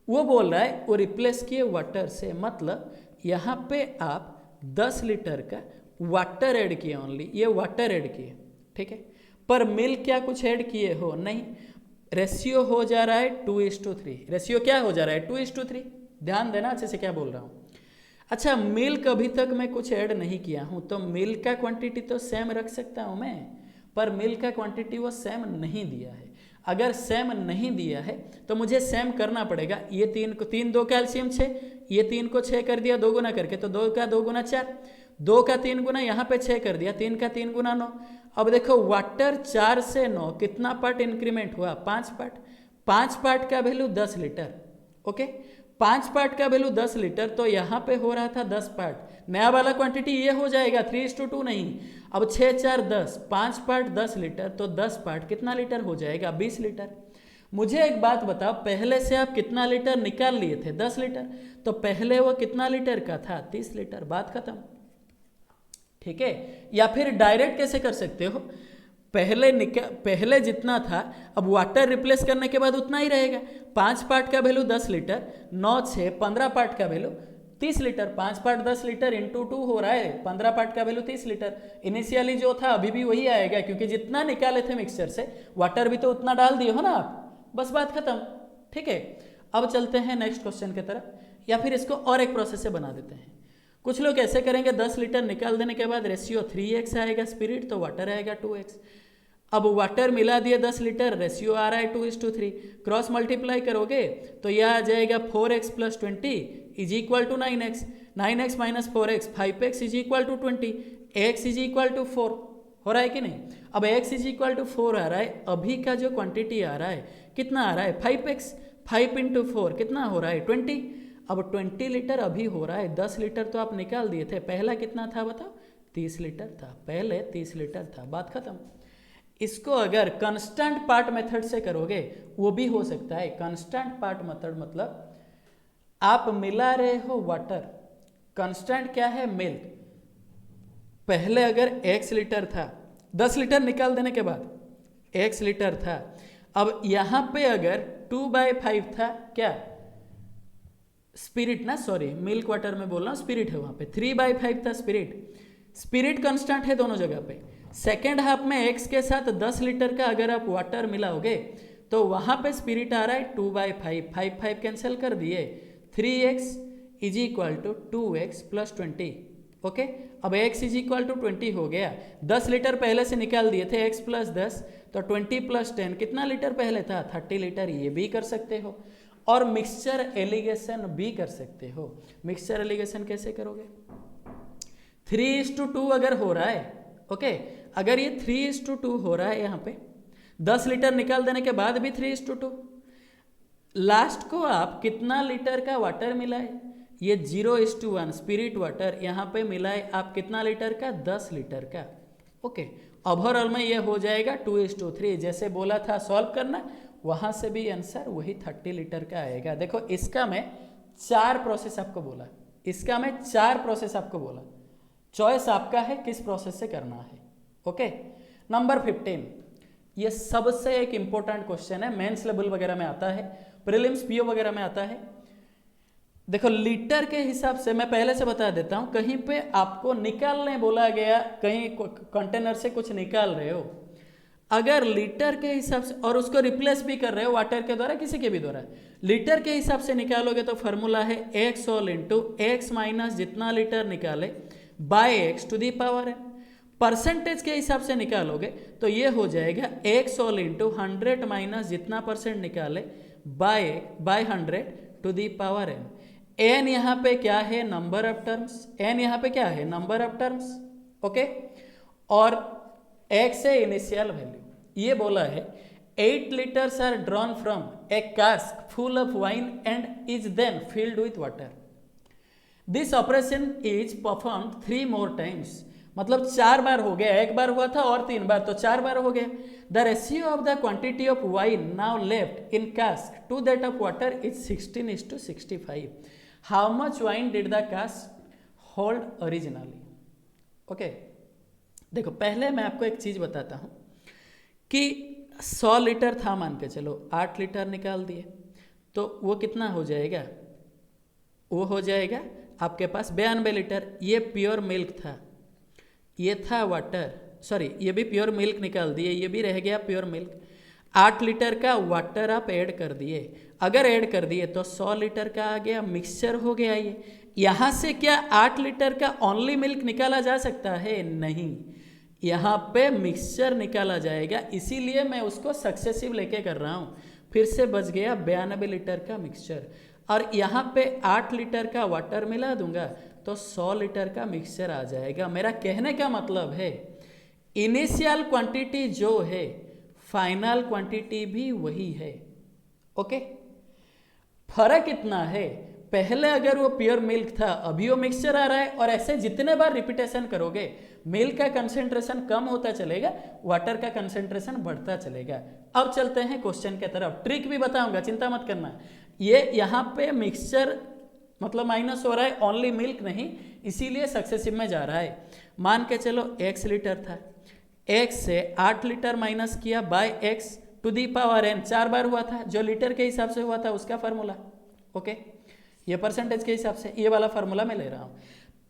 वो बोल रहा है वो रिप्लेस किए वाटर से, मतलब यहाँ पे आप 10 लीटर का वाटर ऐड किए, ओनली ये वाटर ऐड किए, ठीक है, पर मिल्क क्या कुछ ऐड किए हो, नहीं। रेशियो हो जा रहा है 2:3, रेशियो क्या हो जा रहा है 2:3। ध्यान देना अच्छे से क्या बोल रहा हूँ। अच्छा, मिल्क अभी तक मैं कुछ ऐड नहीं किया हूँ, तो मिल्क का क्वांटिटी तो सेम रख सकता हूँ मैं, पर मिल्क का क्वांटिटी वो सेम नहीं दिया है। अगर सेम नहीं दिया है तो मुझे सेम करना पड़ेगा। ये 3 2 कैल्शियम 6, ये 3 को 6 कर दिया 2 गुना करके, तो 2 का 2 गुना 4, 2 का 3 गुना, यहाँ पे 6 कर दिया, 3 का 3 गुना 9। अब देखो वाटर 4 से 9 कितना पार्ट इंक्रीमेंट हुआ, 5 पार्ट। 5 पार्ट का वैल्यू 10 लीटर। ओके, 5 पार्ट का वैल्यू 10 लीटर, तो यहाँ पे हो रहा था 10 पार्ट। नया वाला क्वांटिटी ये हो जाएगा 3:2 नहीं, अब 6 4 10, 5 पार्ट 10 लीटर, तो 10 पार्ट कितना लीटर हो जाएगा, 20 लीटर। मुझे एक बात बताओ, पहले से आप कितना लीटर निकाल लिए थे, 10 लीटर, तो पहले वो कितना लीटर का था, 30 लीटर। बात खत्म, ठीक है। या फिर डायरेक्ट कैसे कर सकते हो, पहले जितना था अब वाटर रिप्लेस करने के बाद उतना ही रहेगा। 5 पार्ट का वैल्यू 10 लीटर, 9 6 15 पार्ट का value 30 litre. 5 part 10 litre into 2 हो रहा है, 15 पार्ट का वैल्यू 30 लीटर। इनिशियली जो था अभी भी वही आएगा, क्योंकि जितना निकाले थे मिक्सचर से वाटर भी तो उतना डाल दिए हो ना आप, बस बात खत्म, ठीक है। अब चलते हैं नेक्स्ट क्वेश्चन की तरफ, या फिर इसको और एक प्रोसेस से बना देते हैं। कुछ लोग ऐसे करेंगे, 10 लीटर निकाल देने के बाद रेशियो 3x आएगा स्पिरिट, तो वाटर आएगा 2x। अब वाटर मिला दिए 10 लीटर, रेशियो आ रहा है 2:3, क्रॉस मल्टीप्लाई करोगे तो यह आ जाएगा 4x + 20 is equal to 9x, 9x - 4x 5x is equal to 20। x is equal to 4 हो रहा है कि नहीं। अब x इज इक्वल टू 4 आ रहा है, अभी का जो क्वांटिटी आ रहा है कितना आ रहा है 5x, 5 इंटू 4 कितना हो रहा है 20। अब 20 लीटर अभी हो रहा है, 10 लीटर तो आप निकाल दिए थे, पहला कितना था बताओ 30 लीटर था, पहले 30 लीटर था, बात खत्म। इसको अगर कांस्टेंट पार्ट मेथड से करोगे वो भी हो सकता है। कांस्टेंट पार्ट मेथड मतलब आप मिला रहे हो वाटर, कांस्टेंट क्या है मिल्क, पहले अगर x लीटर था, 10 लीटर निकाल देने के बाद x लीटर था, अब यहां पे अगर 2/5 था क्या स्पिरिट ना, सॉरी मिल्क वाटर में बोल रहा हूं, स्पिरिट है वहां पे, 3/5 था स्पिरिट, स्पिरिट कांस्टेंट है दोनों जगह पे। सेकेंड हाफ में x के साथ 10 लीटर का अगर आप वाटर मिलाओगे तो वहां पे स्पिरिट आ रहा है 2/5, 5 कैंसिल कर दिए, 3x is equal to 2x plus 20। Okay, अब x इज इक्वल टू 20 हो गया, 10 लीटर पहले से निकाल दिए थे, x प्लस 10 तो 20 प्लस 10 कितना लीटर पहले था 30 लीटर, ये भी कर सकते हो। और मिक्सचर एलिगेशन भी कर सकते हो। मिक्सचर एलिगेशन कैसे करोगे, 3:2 अगर हो रहा है, ओके, अगर ये 3:2 हो रहा है, यहाँ पे 10 लीटर निकाल देने के बाद भी 3:2, लास्ट को आप कितना लीटर का वाटर मिलाए, ये 0:1 स्पिरिट वाटर यहाँ पे मिलाए आप कितना लीटर का 10 लीटर का। ओके, ओवरऑल में ये हो जाएगा 2:3, जैसे बोला था सॉल्व करना, वहां से भी आंसर वही 30 लीटर का आएगा। देखो इसका मैं 4 प्रोसेस आपको बोला, इसका मैं 4 प्रोसेस आपको बोला, चॉइस आपका है किस प्रोसेस से करना है। ओके, नंबर 15, ये सबसे एक इंपॉर्टेंट क्वेश्चन है, मेंस लेवल वगैरह में आता है, प्रीलिम्स पीओ वगैरह में आता है। देखो लीटर के हिसाब से मैं पहले से बता देता हूं, कहीं पे आपको निकालने बोला गया, कहीं कंटेनर से कुछ निकाल रहे हो, अगर लीटर के हिसाब से और उसको रिप्लेस भी कर रहे हो वाटर के द्वारा, किसी के भी द्वारा, लीटर के हिसाब से निकालोगे तो फॉर्मूला है x whole into X minus जितना लीटर निकाले by x to the power n। Percentage के हिसाब से निकालोगे तो ये हो जाएगा x होल इंटू 100 माइनस जितना परसेंट निकाले by 100 to the power n। n यहाँ पे क्या है नंबर ऑफ टर्म्स, n यहाँ पे क्या है नंबर ऑफ टर्म्स, ओके, और x है इनिशियल वैल्यू। ये बोला है 8 liters are drawn from a cask full of wine and is then filled with water. This operation is performed 3 more times. मतलब 4 बार हो गया, एक बार हुआ था और 3 बार, तो 4 बार हो गया। The ratio of the quantity of wine now left in cask to that of water is 16:65. How much wine did the cask hold originally? Okay. देखो पहले मैं आपको एक चीज बताता हूं कि 100 लीटर था मान के चलो, 8 लीटर निकाल दिए तो वो कितना हो जाएगा, वो हो जाएगा आपके पास 92 लीटर। ये प्योर मिल्क था, ये था वाटर, सॉरी ये भी प्योर मिल्क निकाल दिए, ये भी रह गया प्योर मिल्क। 8 लीटर का वाटर आप ऐड कर दिए, अगर ऐड कर दिए तो 100 लीटर का आ गया, मिक्सचर हो गया। ये यहाँ से क्या 8 लीटर का ओनली मिल्क निकाला जा सकता है, नहीं, यहाँ पे मिक्सचर निकाला जाएगा, इसीलिए मैं उसको सक्सेसिव लेके कर रहा हूँ। फिर से बच गया 92 लीटर का मिक्सचर, और यहाँ पे 8 लीटर का वाटर मिला दूंगा तो 100 लीटर का मिक्सचर आ जाएगा। मेरा कहने का मतलब है इनिशियल क्वांटिटी जो है फाइनल क्वांटिटी भी वही है। ओके, फर्क इतना है, पहले अगर वो प्योर मिल्क था, अभी वो मिक्सचर आ रहा है, और ऐसे जितने बार रिपीटेशन करोगे मिल्क का कंसेंट्रेशन कम होता चलेगा, वाटर का कंसेंट्रेशन बढ़ता चलेगा। अब चलते हैं क्वेश्चन के तरफ, ट्रिक भी बताऊंगा, चिंता मत करना। ये यहाँ पे मिक्सचर मतलब माइनस हो रहा है, ओनली मिल्क नहीं, इसीलिए सक्सेसिव में जा रहा है। मान के चलो x लीटर था, x से 8 लीटर माइनस किया by x to the power n, 4 बार हुआ था, जो लीटर के हिसाब से हुआ था उसका फार्मूला। ओके, ये परसेंटेज के हिसाब से ये वाला फार्मूला मैं ले रहा हूँ।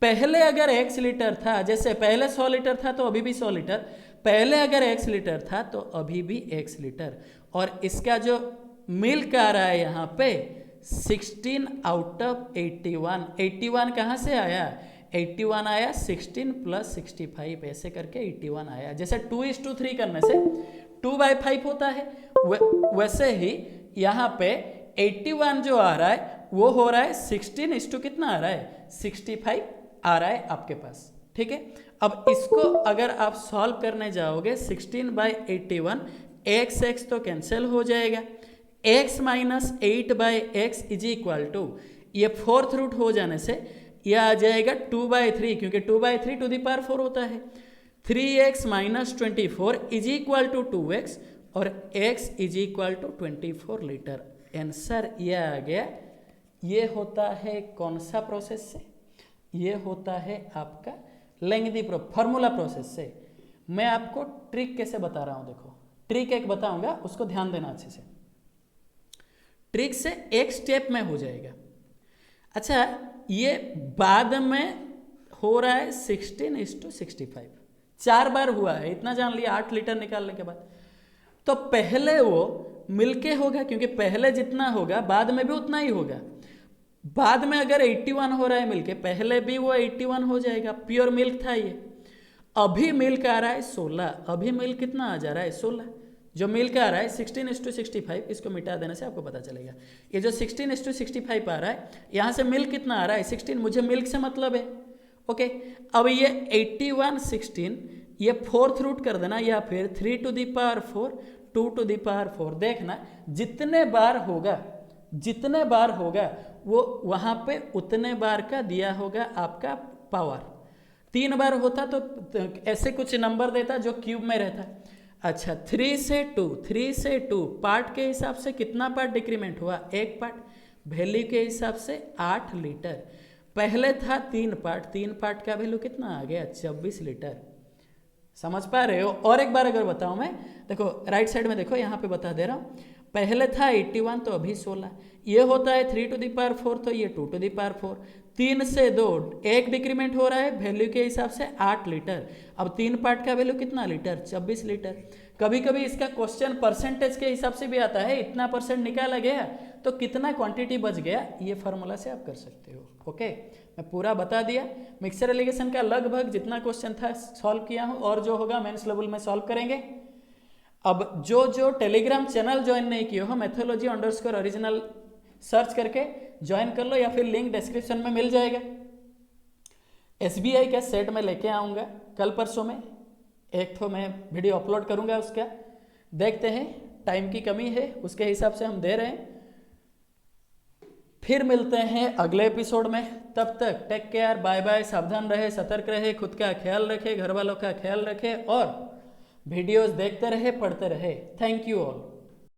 पहले अगर x लीटर था, जैसे पहले 100 लीटर था तो अभी भी 100 लीटर, पहले अगर x लीटर था तो अभी भी x लीटर, और इसका जो मिल्क आ रहा है यहाँ पे 16 आउट ऑफ 81। 81 कहाँ से आया, 81 आया 16 प्लस 65, ऐसे करके 81 आया। जैसे 2:3 करने से 2/5 होता है, वैसे ही यहाँ पे 81 जो आ रहा है वो हो रहा है 16 कितना आ रहा है 65 आ रहा है आपके पास। ठीक है, अब इसको अगर आप सॉल्व करने जाओगे 16/81, x तो कैंसिल हो जाएगा, x minus 8/x is equal to, ये फोर्थ रूट हो जाने से यह आ जाएगा 2/3, क्योंकि 2/3 टू द पावर 4 होता है। 3x minus 24 is equal to 2x और x is equal to 24 litre. Answer ये आ गया। ये होता है कौन सा प्रोसेस से? ये होता है आपका लेंथी फॉर्मूला प्रोसेस से। मैं आपको ट्रिक कैसे बता रहा हूं, देखो ट्रिक एक बताऊंगा, उसको ध्यान देना अच्छे से। ट्रिक से एक स्टेप में हो जाएगा। अच्छा, ये बाद में हो रहा है 16:65, 4 बार हुआ है, इतना जान लिया 8 लीटर निकालने के बाद। तो पहले वो मिलके होगा, क्योंकि पहले जितना होगा बाद में भी उतना ही होगा। बाद में अगर 81 हो रहा है मिलके, पहले भी वो 81 हो जाएगा। प्योर मिल्क था ये। अभी मिल्क आ रहा है 16, अभी मिल्क कितना आ जा रहा है 16। जो मिल्क आ रहा है 16:65, इसको मिटा देने से आपको पता चलेगा। ये जो 16:65 आ रहा है, यहाँ से मिल्क कितना आ रहा है 16, मुझे मिल्क से मतलब है। ओके, अब ये 81 16 ये फोर्थ रूट कर देना, या फिर 3 to the power 4 2 to the power 4। देखना जितने बार होगा वो वहाँ पे उतने बार का दिया होगा आपका पावर। 3 बार होता तो ऐसे कुछ नंबर देता जो क्यूब में रहता। अच्छा, 3 से 2 पार्ट के हिसाब से कितना पार्ट डिक्रीमेंट हुआ? 1 पार्ट। वैल्यू के हिसाब से 8 लीटर। पहले था 3 पार्ट, 3 पार्ट का वैल्यू कितना आ गया? 24 लीटर। समझ पा रहे हो? और एक बार अगर बताऊं मैं, देखो राइट साइड में देखो, यहाँ पे बता दे रहा हूँ। पहले था 81 तो अभी 16, ये होता है 3 टू द पावर 4 तो ये 2 टू द पावर 4। 3 से 2 1 डिक्रीमेंट हो रहा है, वैल्यू के हिसाब से 8 लीटर। अब 3 पार्ट का वैल्यू कितना लीटर? 24 लीटर। कभी कभी इसका क्वेश्चन परसेंटेज के हिसाब से भी आता है, इतना परसेंट निकाला गया तो कितना क्वांटिटी बच गया, ये फार्मूला से आप कर सकते हो। ओके, मैं पूरा बता दिया। मिक्सचर एलिगेशन का लगभग जितना क्वेश्चन था सॉल्व किया हूँ, और जो होगा मेंस लेवल में सॉल्व करेंगे। अब जो टेलीग्राम चैनल ज्वाइन नहीं किए हो, मैथोलॉजी_ओरिजिनल सर्च करके ज्वाइन कर लो, या फिर लिंक डिस्क्रिप्शन में मिल जाएगा। SBI का सेट में लेके आऊँगा कल परसों में, एक तो मैं वीडियो अपलोड करूँगा उसका। देखते हैं, टाइम की कमी है उसके हिसाब से हम दे रहे हैं। फिर मिलते हैं अगले एपिसोड में, तब तक टेक केयर, बाय बाय। सावधान रहे, सतर्क रहे, खुद का ख्याल रखे, घर वालों का ख्याल रखे, और वीडियोस देखते रहे, पढ़ते रहे। Thank you all.